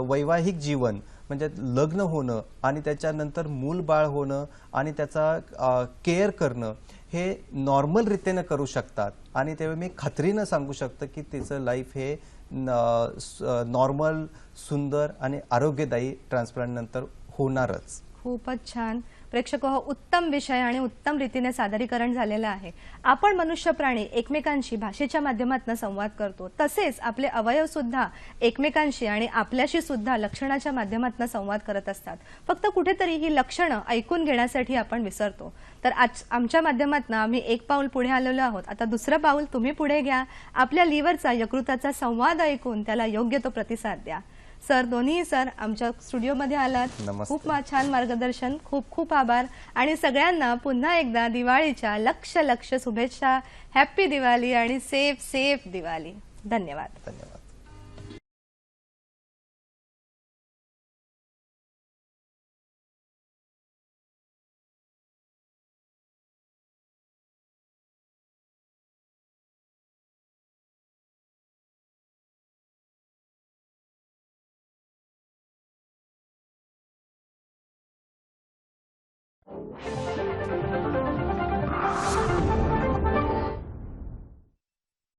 वैवाहिक जीवन म्हणजे लग्न होणं आणि त्याच्यानंतर मूल बाळ होणं आणि त्याचा केअर करणं हे नॉर्मल रीतीने करू शकतात. आणि तेव्हा मी खात्रीनं सांगू शकतो की तिचं लाईफ हे नॉर्मल, सुंदर आणि आरोग्यदायी ट्रान्सप्लांट नंतर होणारच. खूपच छान. प्रेक्षक हो, उत्तम विषय आणि उत्तम रीतीने सादरीकरण झालेलं आहे. आपण मनुष्य प्राणी एकमेकांशी भाषेच्या माध्यमातून संवाद करतो, तसेच आपले अवयव सुद्धा एकमेकांशी आणि आपल्याशी सुद्धा लक्षणाच्या माध्यमातून संवाद करत असतात. फक्त कुठेतरी ही लक्षणं ऐकून घेण्यासाठी आपण विसरतो. तर आज आमच्या माध्यमातून आम्ही एक पाऊल पुढे आलेलो आहोत. आता दुसरं पाऊल तुम्ही पुढे घ्या. आपल्या लिव्हरचा, यकृताचा संवाद ऐकून त्याला योग्य तो प्रतिसाद द्या. सर, दोन्ही सर आमच्या स्टुडिओमध्ये आलात. नमस्ते. खूप छान मार्गदर्शन. खूप खूप आभार. आणि सगळ्यांना पुन्हा एकदा दिवाळीच्या लक्ष लक्ष शुभेच्छा. हॅप्पी दिवाळी आणि सेफ दिवाळी. धन्यवाद. धन्यवाद.